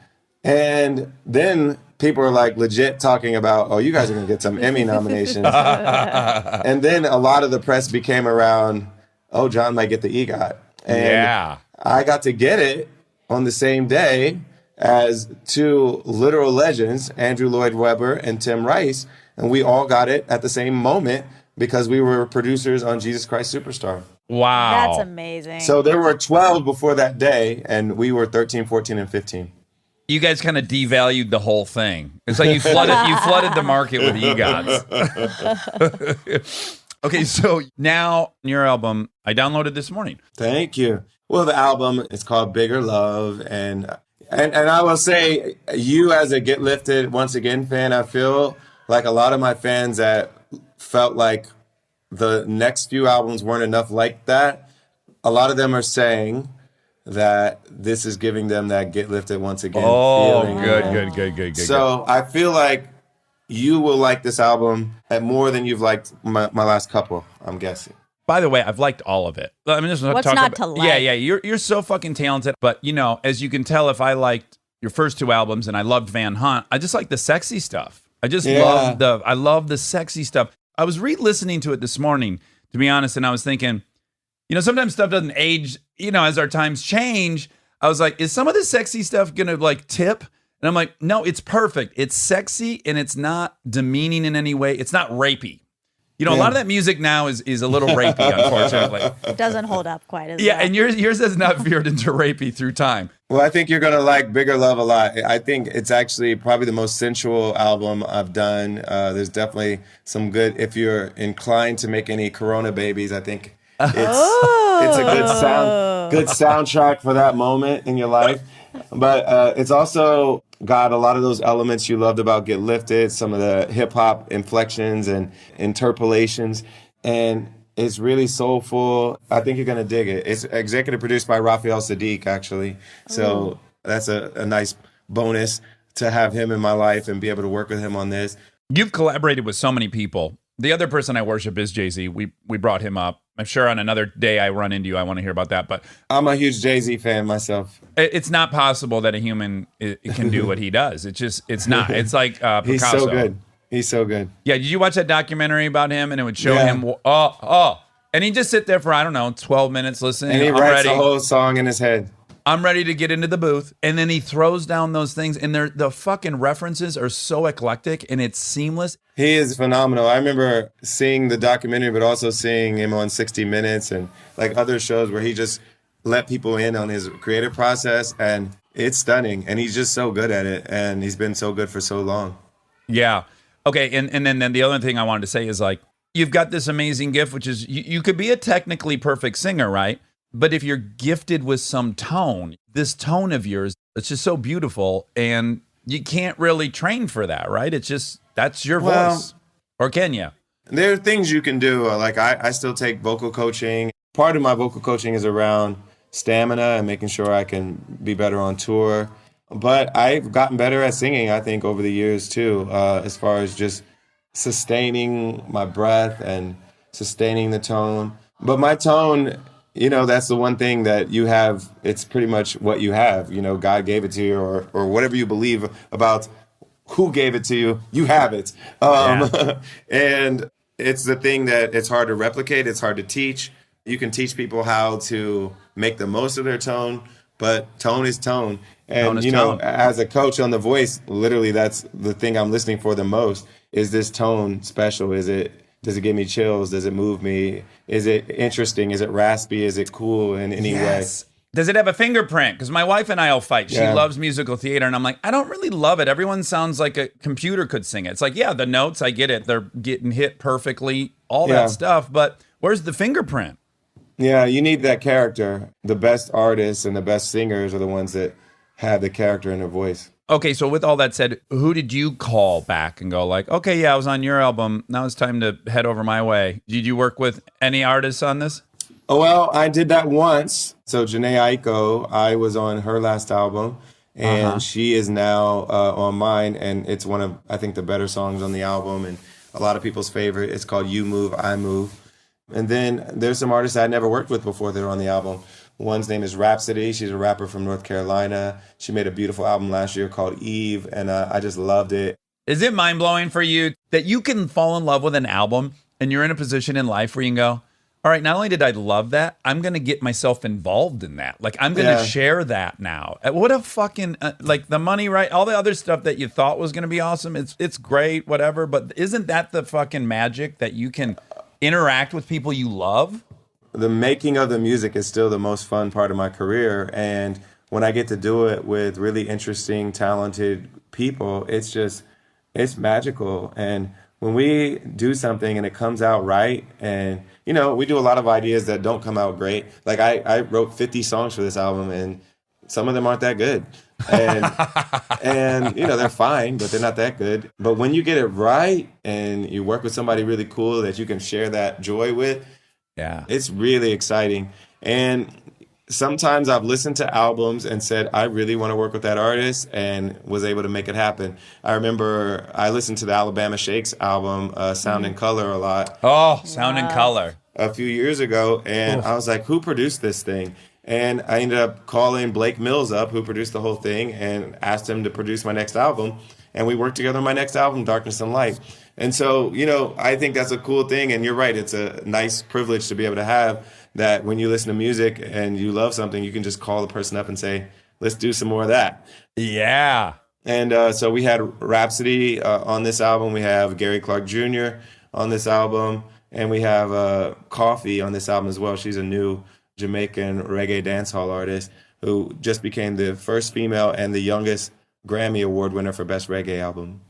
And then people are like legit talking about, oh, you guys are going to get some Emmy nominations. And then a lot of the press became around, oh, John might get the EGOT. And I got to get it on the same day as 2 literal legends, Andrew Lloyd Webber and Tim Rice. And we all got it at the same moment because we were producers on Jesus Christ Superstar. Wow. That's amazing. So there were 12 before that day, and we were 13, 14, and 15. You guys kind of devalued the whole thing. It's like you flooded the market with EGOTs. Okay, so now your album, I downloaded this morning. Thank you. Well, the album is called Bigger Love, and I will say, you as a Get Lifted Once Again fan, I feel like a lot of my fans that felt like the next few albums weren't enough like that, a lot of them are saying that this is giving them that Get Lifted Once Again feeling. Good. So I feel like you will like this album more than you've liked my last couple, I'm guessing. By the way, I've liked all of it. I mean, What's not to like? Yeah. You're so fucking talented. But as you can tell, if I liked your first 2 albums and I loved Van Hunt, I just like the sexy stuff. I just love the sexy stuff. I was re-listening to it this morning, to be honest, and I was thinking, sometimes stuff doesn't age. As our times change, I was like, is some of this sexy stuff gonna like tip? And I'm like, no, it's perfect. It's sexy and it's not demeaning in any way. It's not rapey. A lot of that music now is a little rapey, unfortunately. It doesn't hold up quite as well. Yeah, and yours has not veered into rapey through time. Well, I think you're going to like Bigger Love a lot. I think it's actually probably the most sensual album I've done. There's definitely some good, if you're inclined to make any Corona babies, I think it's a good soundtrack for that moment in your life. But it's also got a lot of those elements you loved about Get Lifted, some of the hip hop inflections and interpolations. And It's really soulful. I think you're going to dig it. It's executive produced by Raphael Sadiq, actually. So that's a nice bonus to have him in my life and be able to work with him on this. You've collaborated with so many people. The other person I worship is Jay-Z. We brought him up. I'm sure on another day I run into you, I want to hear about that. But I'm a huge Jay-Z fan myself. it's not possible that a human can do what he does. It's not. It's like Picasso. He's so good. He's so good. Yeah, did you watch that documentary about him? And it would show him, and he'd just sit there for, I don't know, 12 minutes listening. And he writes the whole song in his head. I'm ready to get into the booth. And then he throws down those things, and the fucking references are so eclectic, and it's seamless. He is phenomenal. I remember seeing the documentary, but also seeing him on 60 Minutes and like other shows where he just let people in on his creative process, and it's stunning. And he's just so good at it, and he's been so good for so long. Yeah. Okay, and then the other thing I wanted to say is, like, you've got this amazing gift, which is you could be a technically perfect singer, right? But if you're gifted with some tone, this tone of yours, it's just so beautiful, and you can't really train for that, right? It's just, that's your voice. Or can you? There are things you can do. Like I still take vocal coaching. Part of my vocal coaching is around stamina and making sure I can be better on tour. But I've gotten better at singing, I think, over the years, too, as far as just sustaining my breath and sustaining the tone. But my tone, that's the one thing that you have. It's pretty much what you have. God gave it to you, or whatever you believe about who gave it to you, you have it. And it's the thing that it's hard to replicate. It's hard to teach. You can teach people how to make the most of their tone, but tone is tone. And, as a coach on The Voice, literally that's the thing I'm listening for the most. Is this tone special? Does it give me chills? Does it move me? Is it interesting? Is it raspy? Is it cool in any way? Does it have a fingerprint? Because my wife and I will fight. She loves musical theater, and I'm like, I don't really love it. Everyone sounds like a computer could sing it. It's like, yeah, the notes, I get it. They're getting hit perfectly, all that stuff. But where's the fingerprint? Yeah, you need that character. The best artists and the best singers are the ones that have the character in their voice. Okay, so with all that said, who did you call back and go like, okay, yeah, I was on your album. Now it's time to head over my way. Did you work with any artists on this? Oh, well, I did that once. So Janae Aiko, I was on her last album, and she is now on mine, and it's one of, I think, the better songs on the album, and a lot of people's favorite. It's called You Move, I Move. And then there's some artists I'd never worked with before that are on the album. One's name is Rhapsody. She's a rapper from North Carolina. She made a beautiful album last year called Eve, and I just loved it. Is it mind-blowing for you that you can fall in love with an album and you're in a position in life where you can go, all right, not only did I love that, I'm going to get myself involved in that. Like, I'm going to share that now. What a fucking, like, the money, right? All the other stuff that you thought was going to be awesome, it's great, whatever. But isn't that the fucking magic that you can interact with people you love? The making of the music is still the most fun part of my career. And when I get to do it with really interesting, talented people, it's magical. And when we do something and it comes out right, and, we do a lot of ideas that don't come out great. Like I wrote 50 songs for this album, and some of them aren't that good. And they're fine, but they're not that good. But when you get it right and you work with somebody really cool that you can share that joy with, it's really exciting. And sometimes I've listened to albums and said, I really want to work with that artist, and was able to make it happen. I remember I listened to the Alabama Shakes album, Sound and Color, a lot. Oh, Sound and Color. A few years ago, and I was like, who produced this thing? And I ended up calling Blake Mills up, who produced the whole thing, and asked him to produce my next album. And we worked together on my next album, Darkness and Light. And so, I think that's a cool thing. And you're right, it's a nice privilege to be able to have that when you listen to music and you love something, you can just call the person up and say, let's do some more of that. Yeah. And so we had Rhapsody on this album. We have Gary Clark Jr. on this album. And we have Coffee on this album as well. She's a new Jamaican reggae dancehall artist who just became the first female and the youngest Grammy Award winner for Best Reggae Album.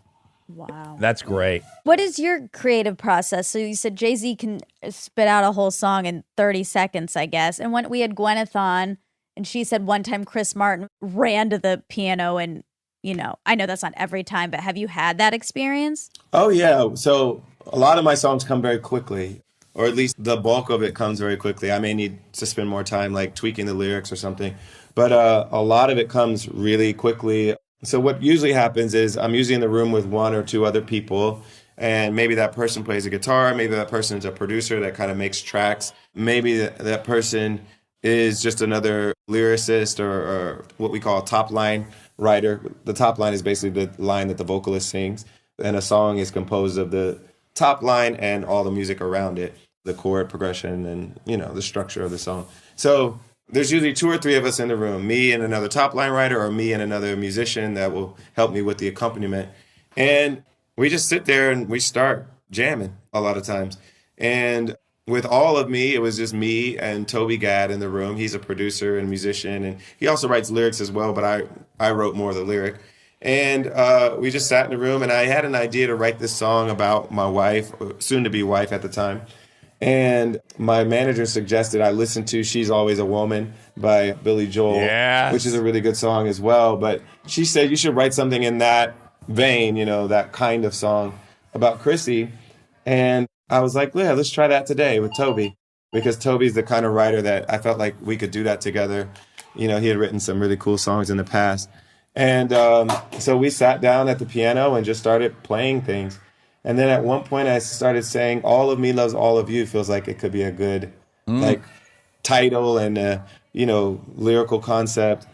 Wow. That's great. What is your creative process? So you said Jay-Z can spit out a whole song in 30 seconds, I guess. And when we had Gwyneth on, and she said one time Chris Martin ran to the piano, and, I know that's not every time, but have you had that experience? Oh, yeah. So a lot of my songs come very quickly. or at least the bulk of it comes very quickly. I may need to spend more time like tweaking the lyrics or something, but a lot of it comes really quickly. So what usually happens is I'm usually in the room with one or two other people, and maybe that person plays a guitar, maybe that person is a producer that kind of makes tracks, maybe that person is just another lyricist or what we call a top line writer. The top line is basically the line that the vocalist sings, and a song is composed of the top line and all the music around it, the chord progression and, the structure of the song. So there's usually two or three of us in the room, me and another top line writer or me and another musician that will help me with the accompaniment. And we just sit there and we start jamming a lot of times. And with all of me, it was just me and Toby Gadd in the room. He's a producer and musician, and he also writes lyrics as well, but I wrote more of the lyric. And we just sat in the room, and I had an idea to write this song about my wife, soon-to-be wife at the time. And my manager suggested I listen to She's Always a Woman by Billy Joel, Yes. which is a really good song as well. But she said you should write something in that vein, that kind of song about Chrissy. And I was like, yeah, let's try that today with Toby, because Toby's the kind of writer that I felt like we could do that together. He had written some really cool songs in the past. And so we sat down at the piano and just started playing things. And then at one point I started saying, All of Me Loves All of You feels like it could be a good title and, lyrical concept.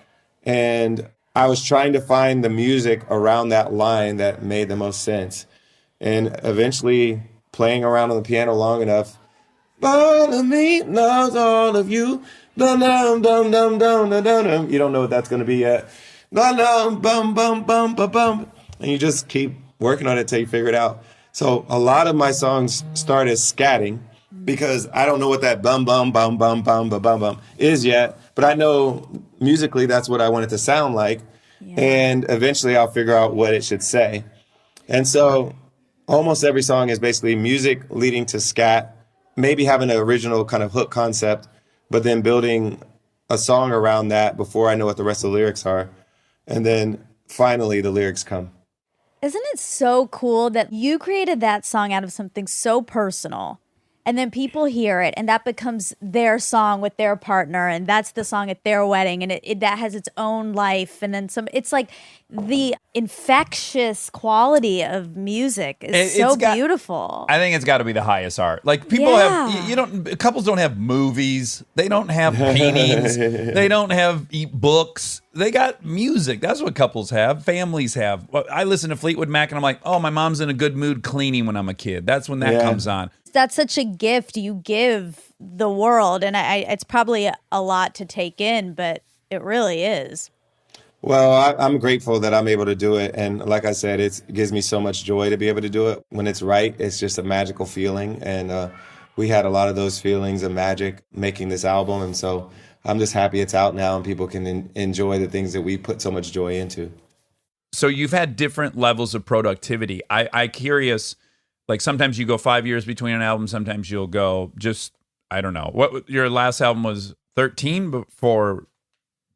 And I was trying to find the music around that line that made the most sense. And eventually playing around on the piano long enough, all of me loves all of you. Dum, dum, dum, dum, dum, dum, dum. You don't know what that's going to be yet. Bum, bum, bum, bum, bum, bum. And you just keep working on it till you figure it out. So a lot of my songs start as scatting because I don't know what that bum, bum, bum, bum, bum, bum, bum, bum is yet. But I know musically that's what I want it to sound like. Yeah. And eventually I'll figure out what it should say. And so almost every song is basically music leading to scat, maybe having an original kind of hook concept, but then building a song around that before I know what the rest of the lyrics are. And then finally the lyrics come. Isn't it so cool that you created that song out of something so personal, and then people hear it and that becomes their song with their partner, and that's the song at their wedding, and it that has its own life, and then some. It's like the infectious quality of music is so beautiful. I think it's got to be the highest art. Like people have, couples don't have movies, they don't have paintings, they don't have books. They got music. That's what couples have. Families have. I listen to Fleetwood Mac and I'm like, oh, my mom's in a good mood cleaning when I'm a kid. That's when that comes on. That's such a gift you give the world. And it's probably a lot to take in, but it really is. Well, I'm grateful that I'm able to do it. And like I said, it gives me so much joy to be able to do it. When it's right, it's just a magical feeling. And we had a lot of those feelings of magic making this album. And so I'm just happy it's out now and people can enjoy the things that we put so much joy into. So you've had different levels of productivity. I curious, like sometimes you go 5 years between an album, sometimes you'll go just, I don't know. What your last album was 13 before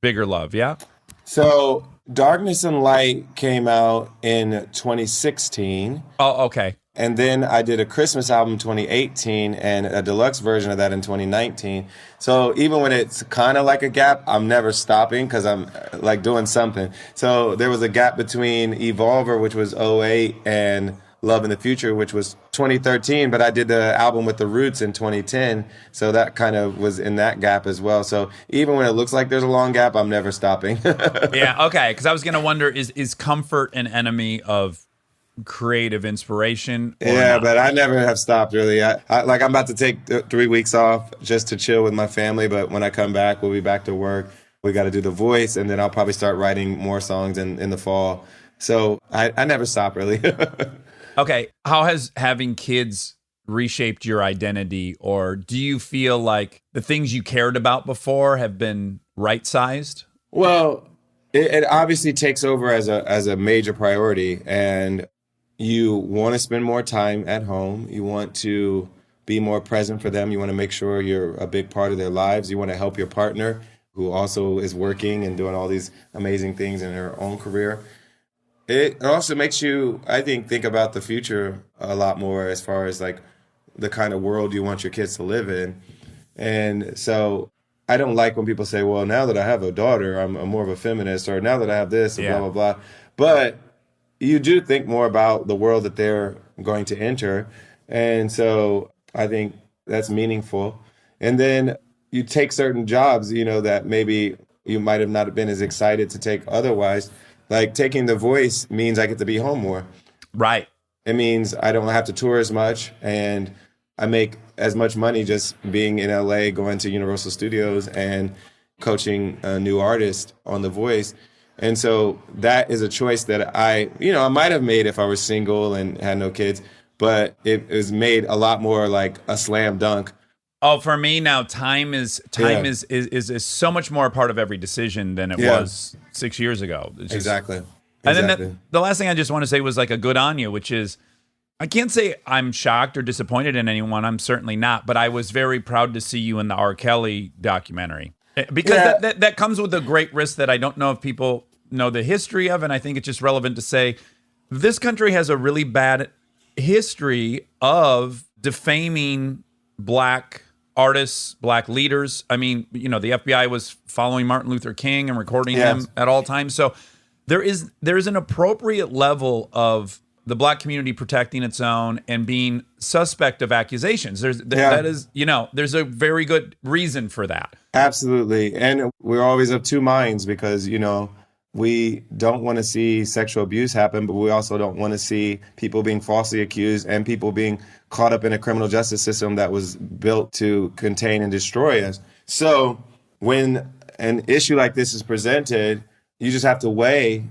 Bigger Love, yeah? So Darkness and Light came out in 2016. Oh, okay. And then I did a Christmas album 2018 and a deluxe version of that in 2019. So even when it's kind of like a gap, I'm never stopping because I'm like doing something. So there was a gap between Evolver, which was '08, and Love in the Future, which was 2013. But I did the album with the Roots in 2010. So that kind of was in that gap as well. So even when it looks like there's a long gap, I'm never stopping. Yeah, okay. Because I was going to wonder, is comfort an enemy of creative inspiration? Yeah, not? But I never have stopped really. I'm about to take 3 weeks off just to chill with my family, but when I come back, we'll be back to work. We got to do The Voice, and then I'll probably start writing more songs in the fall. So I never stop really. Okay, how has having kids reshaped your identity, or do you feel like the things you cared about before have been right-sized? Well, it obviously takes over as a major priority, and you want to spend more time at home. You want to be more present for them. You want to make sure you're a big part of their lives. You want to help your partner, who also is working and doing all these amazing things in her own career. It also makes you, I think about the future a lot more as far as like the kind of world you want your kids to live in. And so I don't like when people say, well, now that I have a daughter, I'm more of a feminist, or now that I have this, and Yeah. blah, blah, blah. But you do think more about the world that they're going to enter. And so I think that's meaningful. And then you take certain jobs, that maybe you might have not been as excited to take otherwise. Like taking The Voice means I get to be home more. Right. It means I don't have to tour as much, and I make as much money just being in LA, going to Universal Studios and coaching a new artist on The Voice. And so that is a choice that I might have made if I was single and had no kids, but it was made a lot more like a slam dunk. Oh, for me now, time is so much more a part of every decision than it was 6 years ago. It's just- Exactly. And Exactly. then the last thing I just want to say was like a good on you, which is, I can't say I'm shocked or disappointed in anyone. I'm certainly not, but I was very proud to see you in the R. Kelly documentary, because that comes with a great risk that I don't know if people know the history of, and I think it's just relevant to say this country has a really bad history of defaming Black artists, Black leaders. I mean, the FBI was following Martin Luther King and recording him at all times. So there is an appropriate level of the Black community protecting its own and being suspect of accusations. That is, there's a very good reason for that. Absolutely. And we're always of two minds because, we don't want to see sexual abuse happen, but we also don't want to see people being falsely accused and people being caught up in a criminal justice system that was built to contain and destroy us. So when an issue like this is presented, you just have to weigh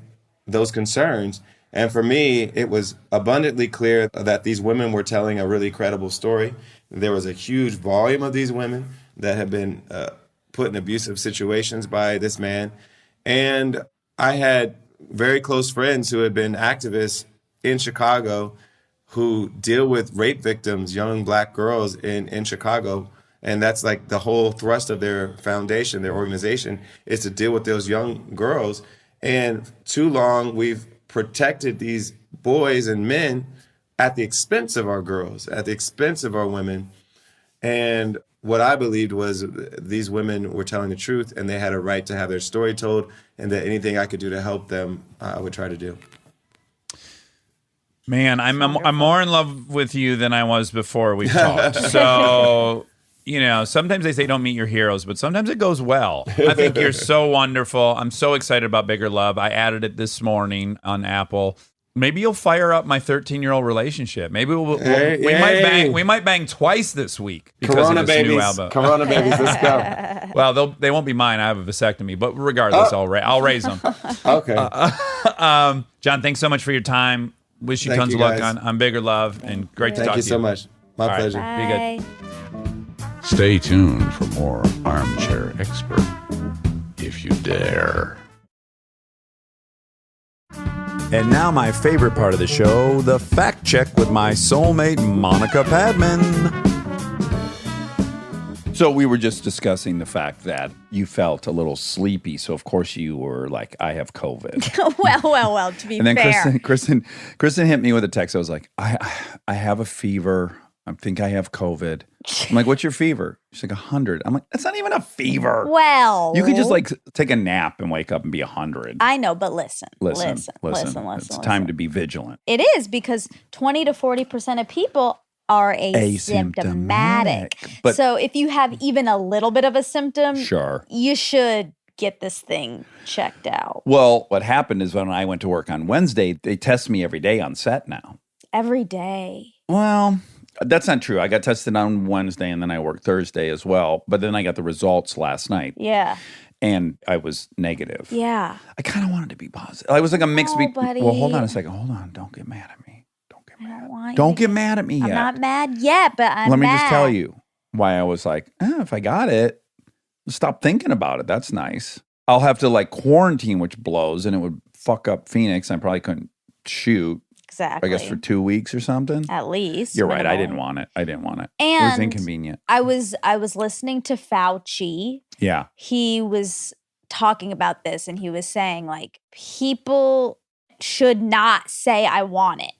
those concerns. And for me, it was abundantly clear that these women were telling a really credible story. There was a huge volume of these women that have been put in abusive situations by this man. And I had very close friends who had been activists in Chicago who deal with rape victims, young Black girls in Chicago. And that's like the whole thrust of their foundation, their organization, is to deal with those young girls. And too long, we've protected these boys and men at the expense of our girls, at the expense of our women. And what I believed was these women were telling the truth and they had a right to have their story told, and that anything I could do to help them, I would try to do. Man, I'm more in love with you than I was before we talked. So, sometimes they say don't meet your heroes, but sometimes it goes well. I think you're so wonderful. I'm so excited about Bigger Love. I added it this morning on Apple. Maybe you'll fire up my 13-year-old relationship. Maybe we might bang twice this week because Corona of this babies, new album. Corona babies, let's go. Well, they won't be mine. I have a vasectomy, but regardless, I'll raise them. Okay. John, thanks so much for your time. Wish you Thank tons you, of luck guys. on Bigger Love, and great to Thank talk you to you. so much. My All right. pleasure. Bye. Be good. Stay tuned for more Armchair Expert, if you dare. And now my favorite part of the show, the fact check with my soulmate, Monica Padman. So we were just discussing the fact that you felt a little sleepy. So of course you were like, I have COVID. well, to be And then fair. Kristen hit me with a text. I was like, I have a fever. I think I have COVID. I'm like, what's your fever? She's like 100. I'm like, that's not even a fever. Well, You could just like take a nap and wake up and be 100. I know, but listen. It's time to be vigilant. It is, because 20 to 40% of people are asymptomatic. But- So if you have even a little bit of a symptom, Sure. you should get this thing checked out Well, what happened is when I went to work on Wednesday, they test me every day on set now. every day. Well, that's not true. I got tested on Wednesday and then I worked Thursday as well. But then I got the results last night Yeah. and I was negative. Yeah. I kind of wanted to be positive. I was like a mix. No, buddy. Well, hold on a second. Hold on. Don't get mad at me. I don't want Don't you get to- mad at me I'm yet. not mad yet, but I'm Let me mad. just tell you why I was like, if I got it, stop thinking about it. That's nice. I'll have to like quarantine, which blows, and it would fuck up Phoenix. I probably couldn't shoot, Exactly. I guess, for 2 weeks or something. At least. You're right. I minimum. didn't want it. It was And inconvenient. I was listening to Fauci. Yeah. He was talking about this and he was saying like people should not say I want it,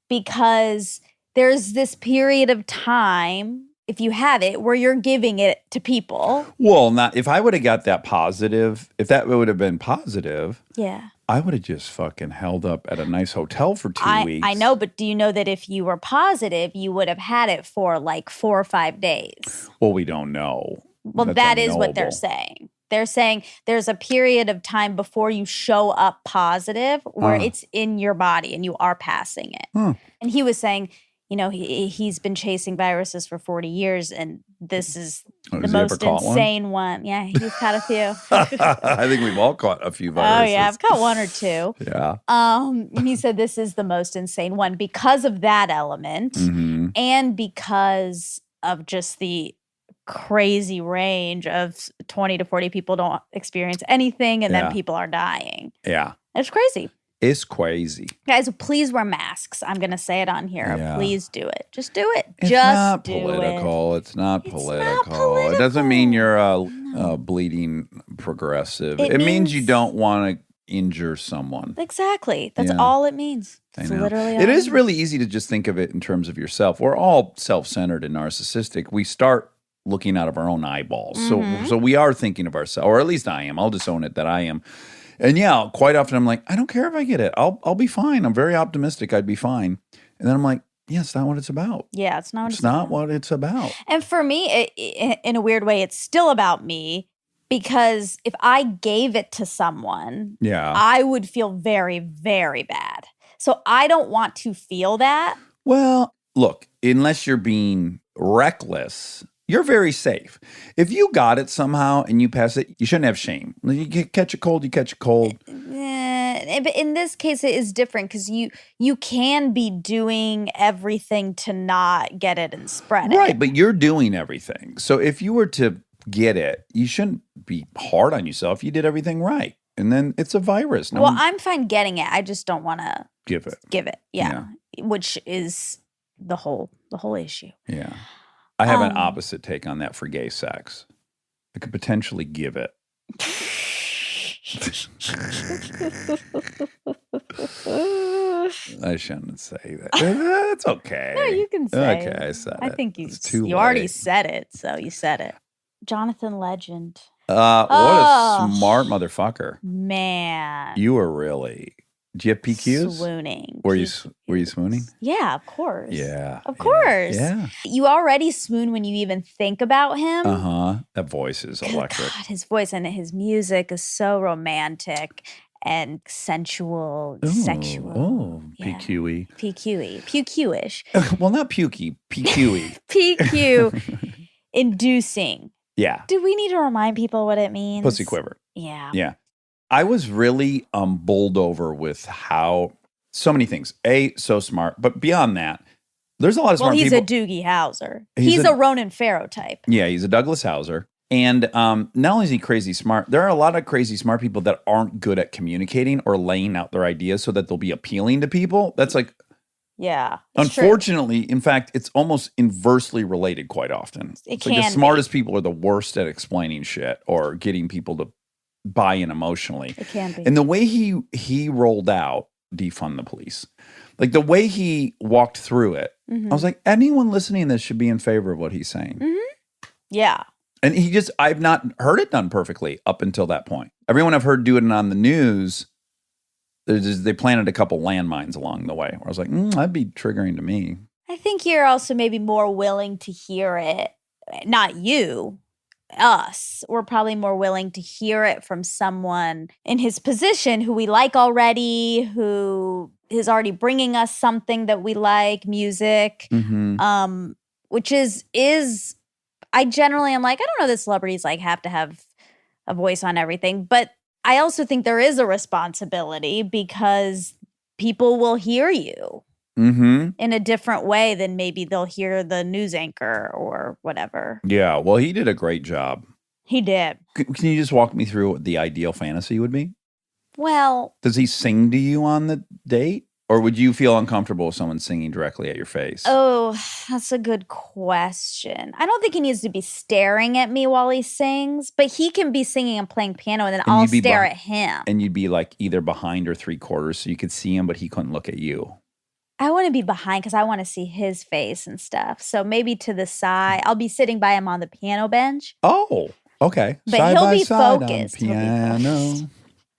because there's this period of time, if you have it, where you're giving it to people. Well, not if I would have got that positive, if that would have been positive, Yeah. I would have just fucking held up at a nice hotel for 2 weeks. I know, but do you know that if you were positive, you would have had it for like 4 or 5 days? Well, we don't know. Well, That's that is what they're unknowable. saying. They're saying there's a period of time before you show up positive where it's in your body and you are passing it. And he was saying, you know, he's been chasing viruses for 40 years and this is the has he ever most caught one? insane one. Yeah, he's caught a few. I think we've all caught a few viruses. Oh, yeah, I've caught 1 or 2. Yeah. And he said this is the most insane one because of that element Mm-hmm. and because of just the crazy range of 20 to 40 people don't experience anything and Yeah. then people are dying. Yeah. It's crazy. It's crazy. Guys, please wear masks. I'm going to say it on here. Yeah. Please do it. Just do it. It's Just not do political. it. It's not It's political. not It doesn't mean political. you're a bleeding progressive. It It means you means- don't want to injure someone. Exactly. That's Yeah. all it means. I It's know. literally all It is means. really easy to just think of it in terms of yourself. We're all self-centered and narcissistic. We start looking out of our own eyeballs. Mm-hmm. So we are thinking of ourselves, or at least I am. I'll just own it that I am. And yeah, quite often I'm like, I don't care if I get it. I'll be fine. I'm very optimistic. I'd be fine. And then I'm like, yeah, it's not what it's about. Yeah, it's not. It's not what it's about. And for me, in a weird way, it's still about me because if I gave it to someone, Yeah. I would feel very, very bad. So I don't want to feel that. Well, look, unless you're being reckless, you're very safe. If you got it somehow and you pass it, you shouldn't have shame. Catch a cold, you catch a cold. But in this case, it is different because you can be doing everything to not get it and spread it. Right, but you're doing everything. So if you were to get it, you shouldn't be hard on yourself. You did everything right. And then it's a virus. No Well, one I'm fine getting it. I just don't want to give it. give it. Yeah. Which is the whole issue. Yeah. I have an Um, opposite take on that for gay sex. I could potentially give it. I shouldn't say that. That's okay. No, you can say it. Okay, I said I it. think It's too you already late. said it, so you said it. Jonathan Legend. What Oh. a smart motherfucker. Man. You were really. Do you have PQs? Swooning. Were you swooning? Yeah, of course. Yeah. Of course. Yeah. You already swoon when you even think about him. Uh-huh. That voice is Good electric. God, his voice and his music is so romantic and sensual, sexual. Oh, Yeah. PQE. PQE. PQ-ish. Well, not pukey. PQE. PQ inducing. Yeah. Do we need to remind people what it means? Pussy quiver. Yeah. Yeah. I was really bowled over with how so many things. So smart, but beyond that, there's a lot of Well, smart he's people. a Doogie Howser. He's He's a- a Ronan Farrow type. Yeah, he's a Douglas Hauser. And not only is he crazy smart, there are a lot of crazy smart people that aren't good at communicating or laying out their ideas so that they'll be appealing to people. That's like, Yeah. it's true. unfortunately, in fact, it's almost inversely related quite often. It It's like the can be. smartest people are the worst at explaining shit or getting people to buy in emotionally. It can be. And the way he rolled out defund the police, like the way he walked through it, Mhm. I was like, anyone listening to this should be in favor of what he's saying. Yeah. And I've not heard it done perfectly up until that point. Everyone I've heard do it on the news, they planted a couple landmines along the way. Where I was like, that'd be triggering to me. I think you're also maybe more willing to hear it. Not you, us. We're probably more willing to hear it from someone in his position who we like already, who is already bringing us something that we like, music. Mm-hmm. Which is I generally am like, I don't know that celebrities like have to have a voice on everything, but I also think there is a responsibility because people will hear you Mm-hmm. in a different way than maybe they'll hear the news anchor or whatever. Yeah. Well, he did a great job. He did. Can you just walk me through what the ideal fantasy would be? Well, Does he sing to you on the date? Or would you feel uncomfortable with someone singing directly at your face? oh, that's a good question. I don't think he needs to be staring at me while he sings, but he can be singing and playing piano and then And I'll you'd be stare beh- at him. And you'd be like either behind or three quarters so you could see him, but he couldn't look at you. I want to be behind because I want to see his face and stuff. So maybe to the side. I'll be sitting by him on the piano bench. Oh, okay. But Side he'll by be side on focused. He'll be piano.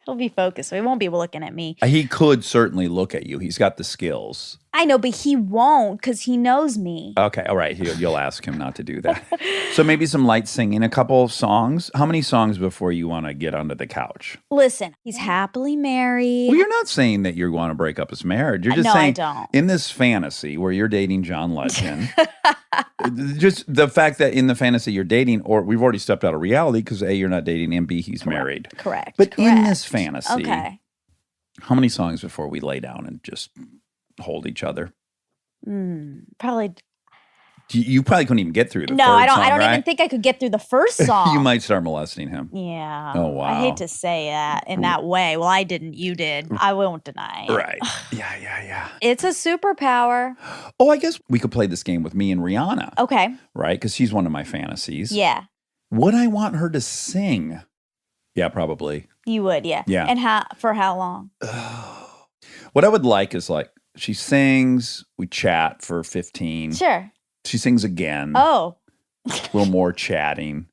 He'll be focused. So he won't be looking at me. He could certainly look at you. He's got the skills. I know, but he won't because he knows me. Okay, all right. You'll ask him not to do that. So maybe some light singing, a couple of songs. How many songs before you want to get onto the couch? Listen, he's happily married. Well, you're not saying that you want to break up his marriage. You're just No, I saying don't. in this fantasy where you're dating John Legend, just the fact that in the fantasy you're dating, or we've already stepped out of reality because A, you're not dating, and B, he's married. Correct. But in correct. this fantasy, Okay. how many songs before we lay down and just hold each other? Probably. You probably couldn't even get through the No, third I don't. song, I don't right? even think I could get through the first song. You might start molesting him. Yeah. Oh, wow. I hate to say that in that way. Well, I didn't. You did. I won't deny it. Right. Yeah. It's a superpower. Oh, I guess we could play this game with me and Rihanna, Okay. right? Because she's one of my fantasies. Yeah. Would I want her to sing? Yeah, probably. You would. Yeah. Yeah. And for how long? What I would like is like she sings, we chat for 15. Sure. She sings again. Oh. A little more chatting.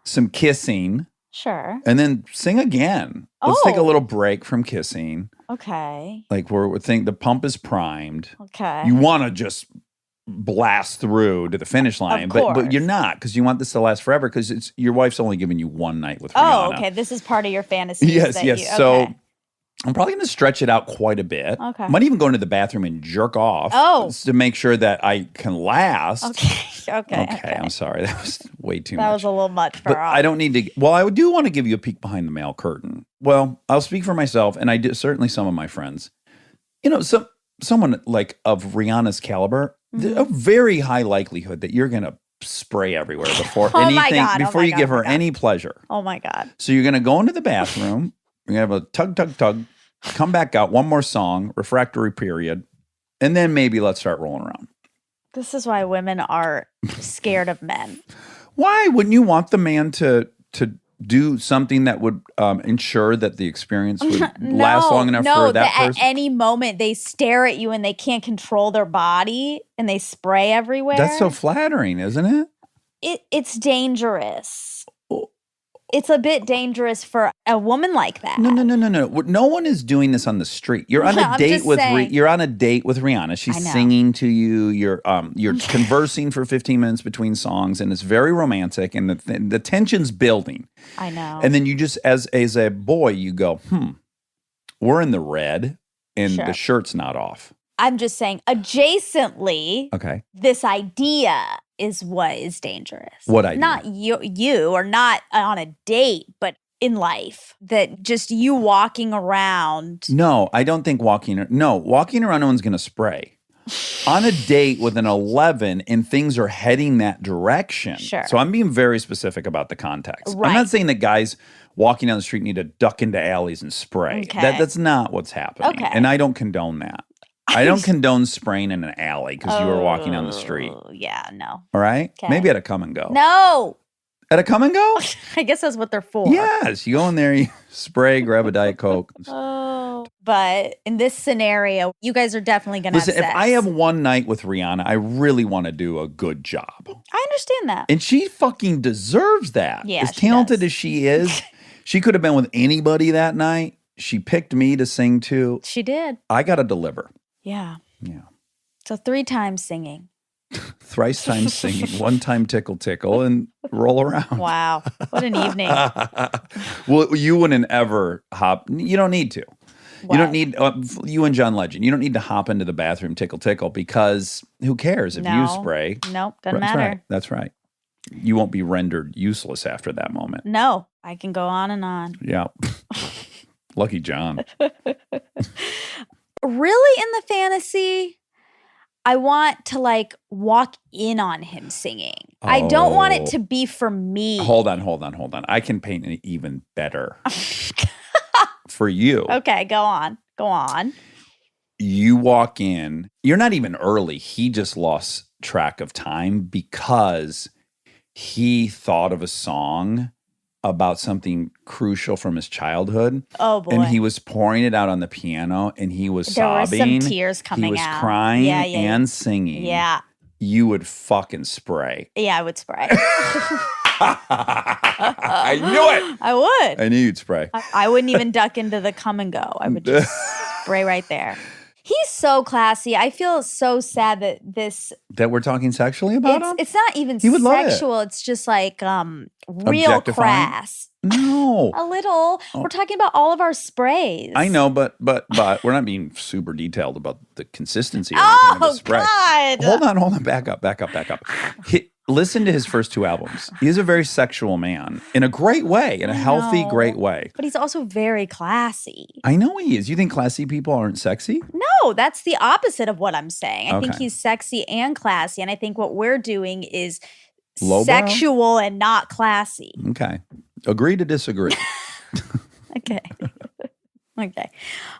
Some kissing. Sure. And then sing again. Let's take a Oh. little break from kissing. Okay. Like we're thinking the pump is primed. Okay. You want to just blast through to the finish line, but course. you're not because you want this to last forever because it's your wife's only giving you one night with Oh, Rihanna. okay. This is part of your fantasy. Yes. So Okay. I'm probably going to stretch it out quite a bit. Okay. Might even go into the bathroom and jerk off. Oh. just to make sure that I can last. Okay. Okay, I'm sorry. That was way too That much. was a little much for But us. I don't need to. Well, I do want to give you a peek behind the male curtain. Well, I'll speak for myself, and I do, certainly some of my friends. You know, someone like of Rihanna's caliber, Mm-hmm. a very high likelihood that you're going to spray everywhere before Oh my anything, God, oh before my you God, give oh my her God. any pleasure. Oh my God. So you're going to go into the bathroom. You're going to have a tug, come back out, one more song, refractory period, and then maybe let's start rolling around. This is why women are scared of men. Why wouldn't you want the man to do something that would ensure that the experience would last long enough for that at person? any moment they stare at you and they can't control their body and they spray everywhere. That's so flattering, isn't it? It's dangerous. It's a bit dangerous for a woman like that. No. No one is doing this on the street. You're on a I'm date just with saying. you're on a date with Rihanna. She's I know. singing to you. You're conversing for 15 minutes between songs, and it's very romantic, and the tension's building. I know. And then you just, as a boy, you go, we're in the red, and Sure. the shirt's not off. I'm just saying, adjacently, Okay. this idea is what is dangerous. What idea? Not you, or not on a date, but in life. That just you walking around. No, I don't think walking around, no one's going to spray. On a date with an 11 and things are heading that direction. Sure. So I'm being very specific about the context. I'm Right. not saying that guys walking down the street need to duck into alleys and spray. Okay. That's not what's happening. Okay. And I don't condone that. I don't condone spraying in an alley because you were walking down the street. Oh, yeah, no. All right? Okay. Maybe at a come and go. No. At a come and go? I guess that's what they're for. Yes. You go in there, you spray, grab a Diet Coke. Oh. But in this scenario, you guys are definitely going to have Listen, sex. if I have one night with Rihanna, I really want to do a good job. I understand that. And she fucking deserves that. Yeah, As she talented does. as she is, she could have been with anybody that night. She picked me to sing to. She did. I got to deliver. Yeah. Yeah. So 3 times singing. Thrice times singing, one time tickle, and roll around. Wow. What an evening. Well, you wouldn't ever hop. You don't need to. What? You don't need, you and John Legend, you don't need to hop into the bathroom, tickle, because who cares if you No. spray? Nope. Doesn't That's matter. right. That's right. You won't be rendered useless after that moment. No. I can go on and on. Yeah. Lucky John. Really, in the fantasy, I want to like walk in on him singing. I don't want it Oh. to be for me. Hold on. I can paint it even better for you. Okay, go on. Go on. You walk in, you're not even early. He just lost track of time because he thought of a song about something crucial from his childhood. Oh, boy. And he was pouring it out on the piano, and he was There were some sobbing. tears coming He was out. crying Yeah, yeah, yeah. and singing. Yeah. You would fucking spray. Yeah, I would spray. I knew it. I would. I knew you'd spray. I wouldn't even duck into the come and go. I would just spray right there. He's so classy. I feel so sad that this That we're talking sexually about him? it's not even He would love it. sexual. It's just like real Objectifying? crass. No. A little. We're talking about all of our sprays. I know, but we're not being super detailed about the consistency or anything of the Oh, spray. God. Hold on. Back up. Listen to his first two albums. He's a very sexual man in a great way, in a healthy, know. great way. But he's also very classy. I know he is. You think classy people aren't sexy? No, that's the opposite of what I'm saying. I think Okay. he's sexy and classy. And I think what we're doing is Lowbrow? sexual and not classy. Okay. Agree to disagree. Okay. Okay.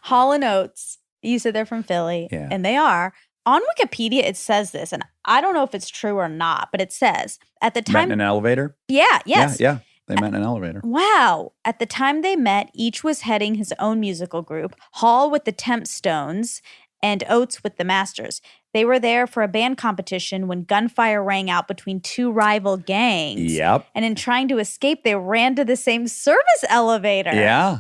Hall & Oates, you said they're from Philly, Yeah. and they are. On Wikipedia, it says this, and I don't know if it's true or not, but it says at the Met in time. an elevator? Yes. Yeah. They met in an elevator. Wow. At the time they met, each was heading his own musical group, Hall with the Tempstones and Oates with the Masters. They were there for a band competition when gunfire rang out between two rival gangs. Yep. And in trying to escape, they ran to the same service elevator. Yeah.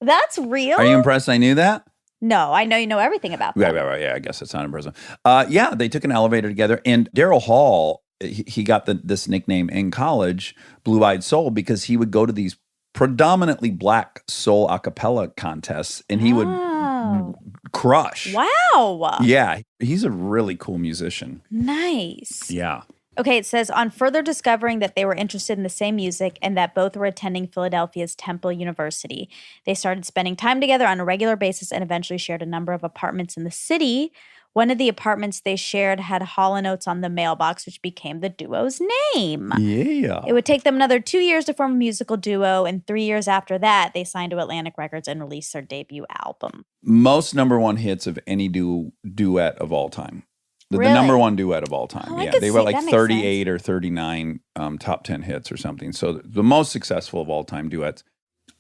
That's real? Are you impressed I knew that? No, I know you know everything about that. Right. Yeah, I guess it's not impressive. Yeah, they took an elevator together, and Daryl Hall, he got this nickname in college, Blue-Eyed Soul, because he would go to these predominantly black soul a cappella contests, and he would Oh. crush. Wow. Yeah, he's a really cool musician. Nice. Yeah. Okay, it says, on further discovering that they were interested in the same music and that both were attending Philadelphia's Temple University, they started spending time together on a regular basis and eventually shared a number of apartments in the city. One of the apartments they shared had Hall & Oates on the mailbox, which became the duo's name. Yeah. It would take them another 2 years to form a musical duo, and 3 years after that, they signed to Atlantic Records and released their debut album. Most number one hits of any duet of all time. The Really? number one duet of all time. Oh, I Yeah, could they were see- like that makes 38 or 39 top 10 hits or something. So the most successful of all time duets.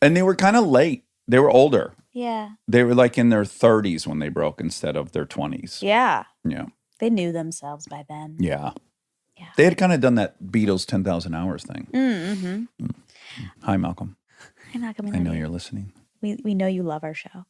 And they were kind of late. They were older. Yeah. They were like in their 30s when they broke instead of their 20s. Yeah. Yeah. They knew themselves by then. Yeah. Yeah. They had kind of done that Beatles 10,000 hours thing. Mm-hmm. Hi, Malcolm. I I know you're listening. We know you love our show.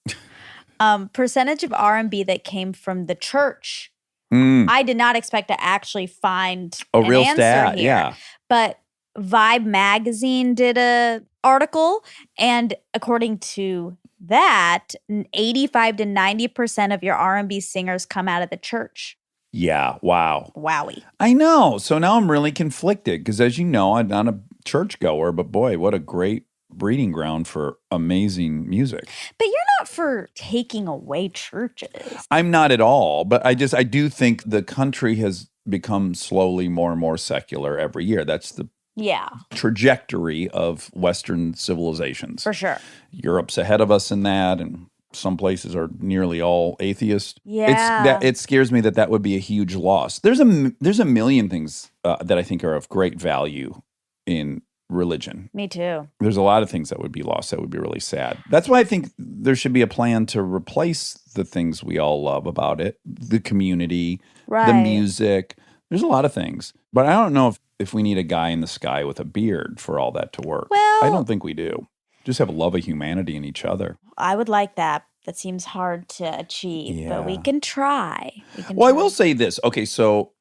Percentage of R&B that came from the church. Mm, I did not expect to actually find a an real answer stat. here. Yeah. But Vibe magazine did a article, and according to that, 85 to 90% of your R&B singers come out of the church. Yeah. Wow. Wowie. I know. So now I'm really conflicted because, as you know, I'm not a churchgoer, but boy, what a great breeding ground for amazing music. But you're not for taking away churches. I'm not at all, but I do think the country has become slowly more and more secular every year. That's the Yeah, trajectory of Western civilizations. for sure. Europe's ahead of us in that, and some places are nearly all atheist. Yeah. It scares me that would be a huge loss. There's a million things that I think are of great value in religion. Me too. There's a lot of things that would be lost that would be really sad. That's why I think there should be a plan to replace the things we all love about it, the community, Right. the music. There's a lot of things. But I don't know if we need a guy in the sky with a beard for all that to work. Well- I don't think we do. Just have a love of humanity in each other. I would like that. That seems hard to achieve, but we Yeah. can try. Well, I will say this. Okay, so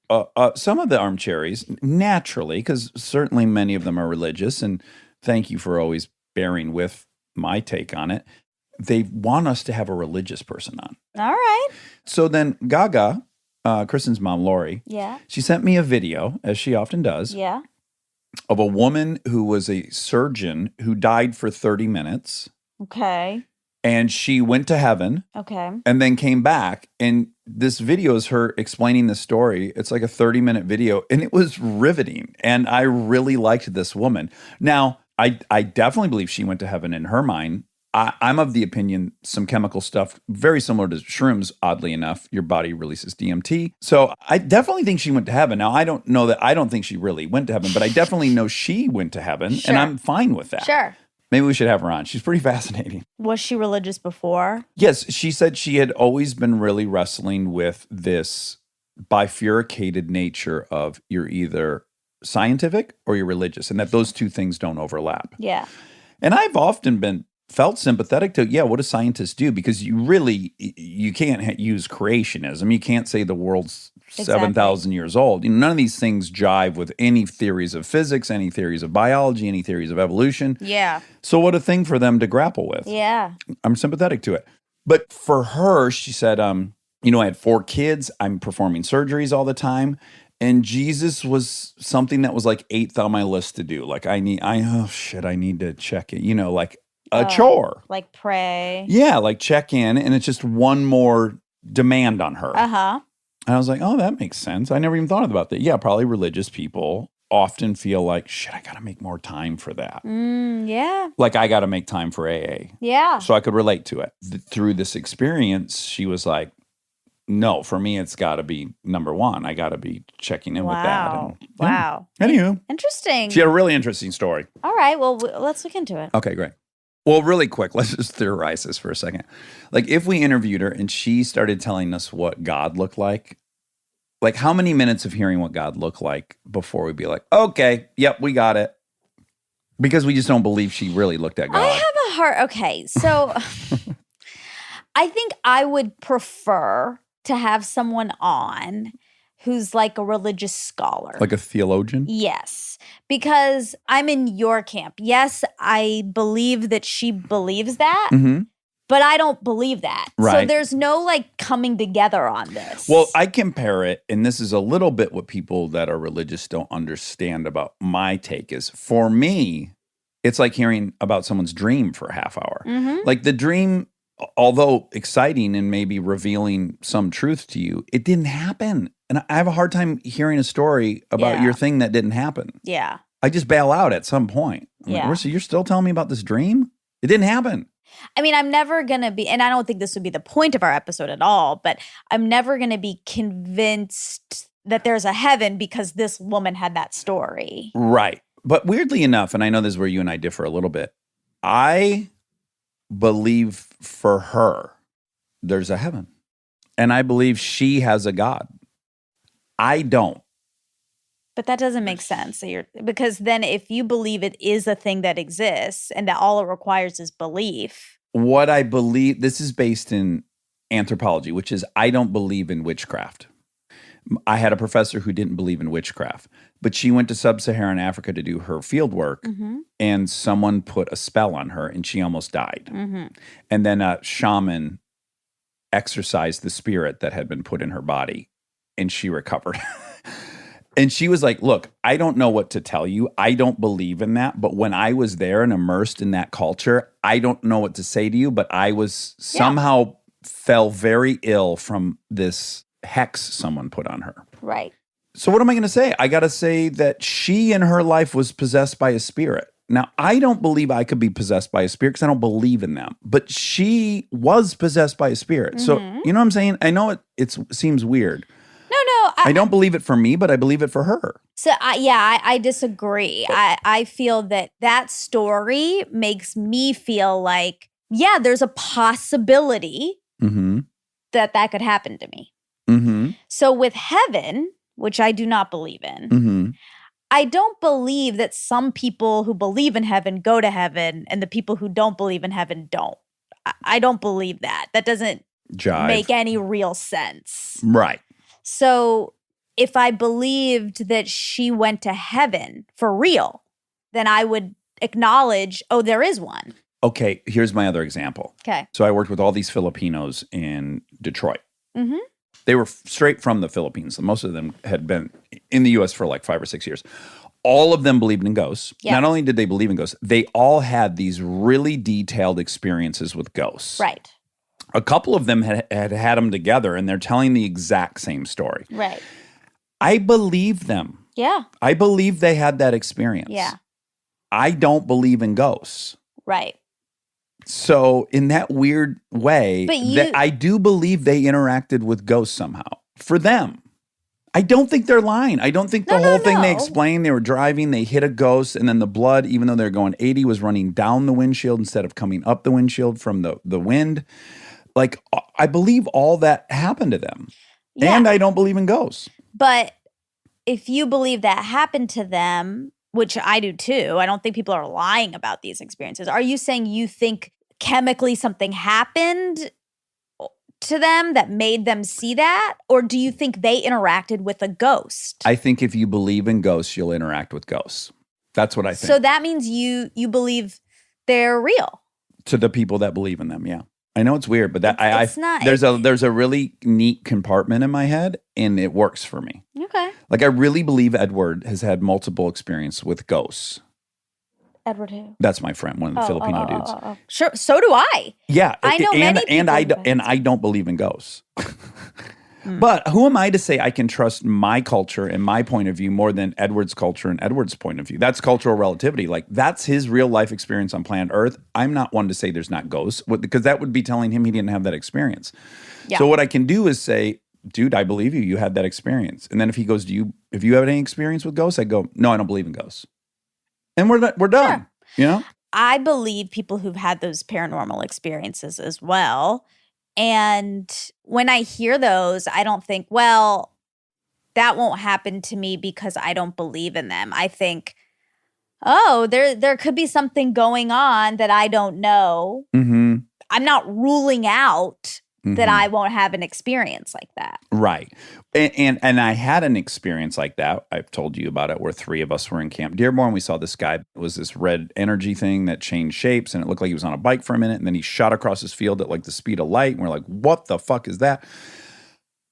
some of the armchairies, naturally, because certainly many of them are religious, and thank you for always bearing with my take on it. They want us to have a religious person on. All right. So then Gaga, Kristen's mom, Lori, Yeah. she sent me a video, as she often does, Yeah. of a woman who was a surgeon who died for 30 minutes, Okay. and she went to heaven Okay. and then came back. And this video is her explaining the story. It's like a 30-minute video, and it was riveting. And I really liked this woman. Now, I definitely believe she went to heaven in her mind. I'm of the opinion some chemical stuff, very similar to shrooms, oddly enough, your body releases DMT. So I definitely think she went to heaven. Now, I don't think she really went to heaven, but I definitely know she went to heaven, Sure. and I'm fine with that. Sure. Maybe we should have her on. She's pretty fascinating. Was she religious before? Yes, she said she had always been really wrestling with this bifurcated nature of you're either scientific or you're religious, and that those two things don't overlap. Yeah. And I've often felt sympathetic to, what do scientists do? Because you can't use creationism. You can't say the world's 7,000 years old. None of these things jive with any theories of physics, any theories of biology, any theories of evolution. Yeah. So what a thing for them to grapple with. Yeah. I'm sympathetic to it. But for her, she said, I had 4 kids. I'm performing surgeries all the time. And Jesus was something that was like 8th on my list to do. Like I need to check it, like a chore. Like pray. Yeah, like check in. And it's just one more demand on her. Uh-huh. And I was like, oh, that makes sense. I never even thought about that. Yeah, probably religious people often feel like, shit, I got to make more time for that. Yeah. Like I got to make time for AA. Yeah. So I could relate to it. Through this experience, she was like, no, for me, it's got to be number one. I got to be checking in with that. And, Wow. Anywho, Interesting. she had a really interesting story. All right. Well, let's look into it. Okay, great. Well, really quick, let's just theorize this for a second. Like if we interviewed her and she started telling us what God looked like how many minutes of hearing what God looked like before we'd be like, okay, yep, we got it. Because we just don't believe she really looked at God. I have a heart. Okay. So I think I would prefer to have someone on who's like a religious scholar. Like a theologian? Yes, because I'm in your camp. Yes, I believe that she believes that, but I don't believe that. Right. So there's no like coming together on this. Well, I compare it, and this is a little bit what people that are religious don't understand about my take is, for me, it's like hearing about someone's dream for a half hour. Like the dream, although exciting and maybe revealing some truth to you, it didn't happen. And I have a hard time hearing a story about your thing that didn't happen. Yeah. I just bail out at some point. I'm like, Yeah. Marissa, you're still telling me about this dream? It didn't happen. I mean, I'm never going to be, and I don't think this would be the point of our episode at all, but I'm never going to be convinced that there's a heaven because this woman had that story. Right. But weirdly enough, and I know this is where you and I differ a little bit, I believe for her, there's a heaven. And I believe she has a God. I don't. But that doesn't make sense. So because then if you believe it is a thing that exists and that all it requires is belief. What I believe, this is based in anthropology, which is I don't believe in witchcraft. I had a professor who didn't believe in witchcraft, but she went to sub-Saharan Africa to do her field work, and someone put a spell on her, and she almost died. And then a shaman exorcised the spirit that had been put in her body, and she recovered. And she was like, look, I don't know what to tell you. I don't believe in that. But when I was there and immersed in that culture, I don't know what to say to you. But I was somehow fell very ill from this hex someone put on her. Right. So what am I going to say? I got to say that she in her life was possessed by a spirit. Now, I don't believe I could be possessed by a spirit because I don't believe in them. But she was possessed by a spirit. So, you know what I'm saying? I know it seems weird. No. I don't believe it for me, but I believe it for her. So, I disagree. I feel that story makes me feel like, yeah, there's a possibility that could happen to me. So with heaven, which I do not believe in, I don't believe that some people who believe in heaven go to heaven and the people who don't believe in heaven don't. I don't believe that. That doesn't make any real sense. Right. So if I believed that she went to heaven for real, then I would acknowledge, oh, there is one. Okay, here's my other example. Okay. So I worked with all these Filipinos in Detroit. They were straight from the Philippines. Most of them had been in the U.S. for like 5 or 6 years. All of them believed in ghosts. Yeah. Not only did they believe in ghosts, they all had these really detailed experiences with ghosts. Right. A couple of them had them together, and they're telling the exact same story. Right. I believe them. Yeah. I believe they had that experience. Yeah. I don't believe in ghosts. Right. So in that weird way, But you- that I do believe they interacted with ghosts somehow. For them. I don't think they're lying. I don't think the whole thing they explained, they were driving, they hit a ghost, and then the blood, even though they're going 80, was running down the windshield instead of coming up the windshield from the wind. Like, I believe all that happened to them. Yeah. And I don't believe in ghosts. But if you believe that happened to them, which I do too, I don't think people are lying about these experiences. Are you saying you think chemically something happened to them that made them see that? Or do you think they interacted with a ghost? I think if you believe in ghosts, you'll interact with ghosts. That's what I think. So that means you believe they're real. To the people that believe in them, yeah. I know it's weird, but that It's not. there's a really neat compartment in my head, and it works for me. Okay. Like, I really believe Edward has had multiple experience with ghosts. Edward who? That's my friend, one of the Filipino dudes. Sure. So do I. Yeah, I know many people and I don't believe in ghosts. But who am I to say I can trust my culture and my point of view more than Edward's culture and Edward's point of view? That's cultural relativity. Like, that's his real life experience on planet Earth. I'm not one to say there's not ghosts, because that would be telling him he didn't have that experience. Yeah. So what I can do is say, dude, I believe you. You had that experience. And then if he goes, have you had any experience with ghosts? I go, no, I don't believe in ghosts. And we're done. Sure. You know? I believe people who've had those paranormal experiences as well. And when I hear those, I don't think, well, that won't happen to me because I don't believe in them. I think, oh, there could be something going on that I don't know. Mm-hmm. I'm not ruling out that I won't have an experience like that. Right. And I had an experience like that. I've told you about it, where 3 of us were in Camp Dearborn. We saw this guy. It was this red energy thing that changed shapes, and it looked like he was on a bike for a minute, and then he shot across his field at like the speed of light, and we're like, what the fuck is that?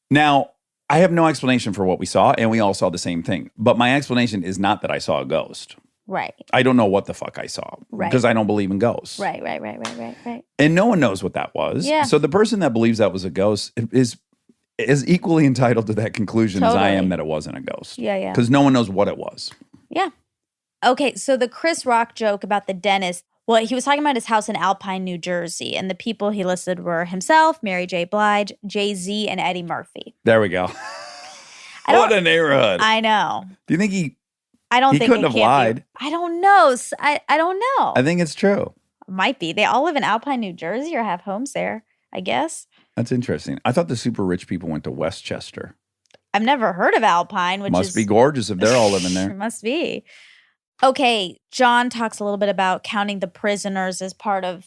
Now, I have no explanation for what we saw, and we all saw the same thing. But my explanation is not that I saw a ghost. Right. I don't know what the fuck I saw, because I don't believe in ghosts. Right. And no one knows what that was. Yeah. So the person that believes that was a ghost is equally entitled to that conclusion as I am that it wasn't a ghost. Yeah. Because no one knows what it was. Yeah. Okay, so the Chris Rock joke about the dentist, well, he was talking about his house in Alpine, New Jersey, and the people he listed were himself, Mary J. Blige, Jay-Z, and Eddie Murphy. There we go. What a neighborhood. I know. Do you think he think couldn't have lied? I don't know. I don't know. I think it's true. Might be. They all live in Alpine, New Jersey, or have homes there, I guess. That's interesting. I thought the super rich people went to Westchester. I've never heard of Alpine, which must be gorgeous if they're all living there. It must be. Okay, John talks a little bit about counting the prisoners as part of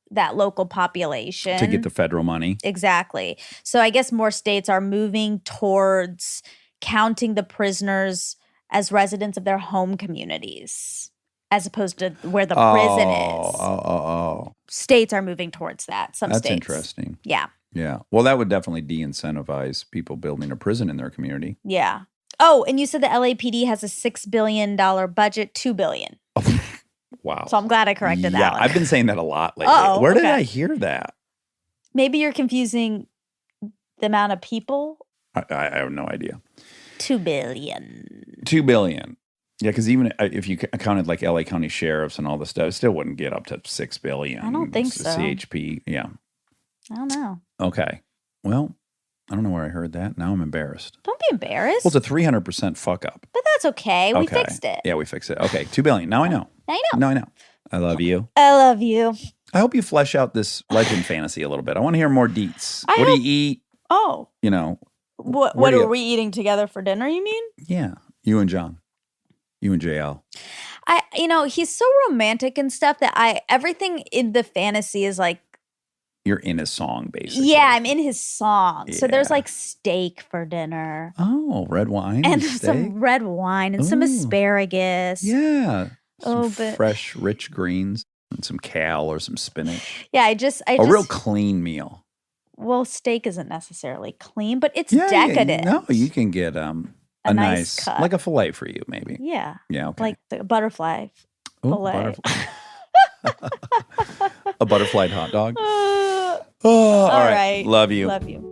that local population. To get the federal money. Exactly. So I guess more states are moving towards counting the prisoners as residents of their home communities, as opposed to where the prison is. States are moving towards that. Some That's states. interesting. Yeah. Yeah. Well, that would definitely de-incentivize people building a prison in their community. Yeah. Oh, and you said the LAPD has a $6 billion budget, $2 billion. Wow. So I'm glad I corrected that Yeah, one. I've been saying that a lot lately. Uh-oh, Where did okay. I hear that? Maybe you're confusing the amount of people. I have no idea. $2 billion. $2 billion. Yeah, because even if you counted like LA County sheriffs and all this stuff, it still wouldn't get up to $6 billion. I don't think so. CHP, yeah. I don't know. Okay. Well, I don't know where I heard that. Now I'm embarrassed. Don't be embarrassed. Well, it's a 300% fuck up. But that's okay. We Okay. fixed it. Yeah, we fixed it. Okay, $2 billion. Now I know. Now you know. Now I know. I love you. I love you. I hope you flesh out this legend fantasy a little bit. I want to hear more deets. I What do hope- you eat? Oh. You know, What Where do are you- we eating together for dinner, you mean? yeah. You and John. You and JL. He's so romantic and stuff that everything in the fantasy is like, You're in a song, basically. yeah, I'm in his song. So there's Yeah. like steak for dinner. Oh, red wine And steak? some red wine and some Ooh. asparagus. Yeah. Some but- fresh, rich greens and some kale or some spinach. Yeah, I just A real clean meal. well, steak isn't necessarily clean, but it's Yeah, decadent. No, you can get a nice cut. like a fillet for you, maybe. Yeah, Yeah, okay. like the butterfly Ooh, fillet. a butterfly hot dog. Uh, Oh, all all right. right. Love you. Love you.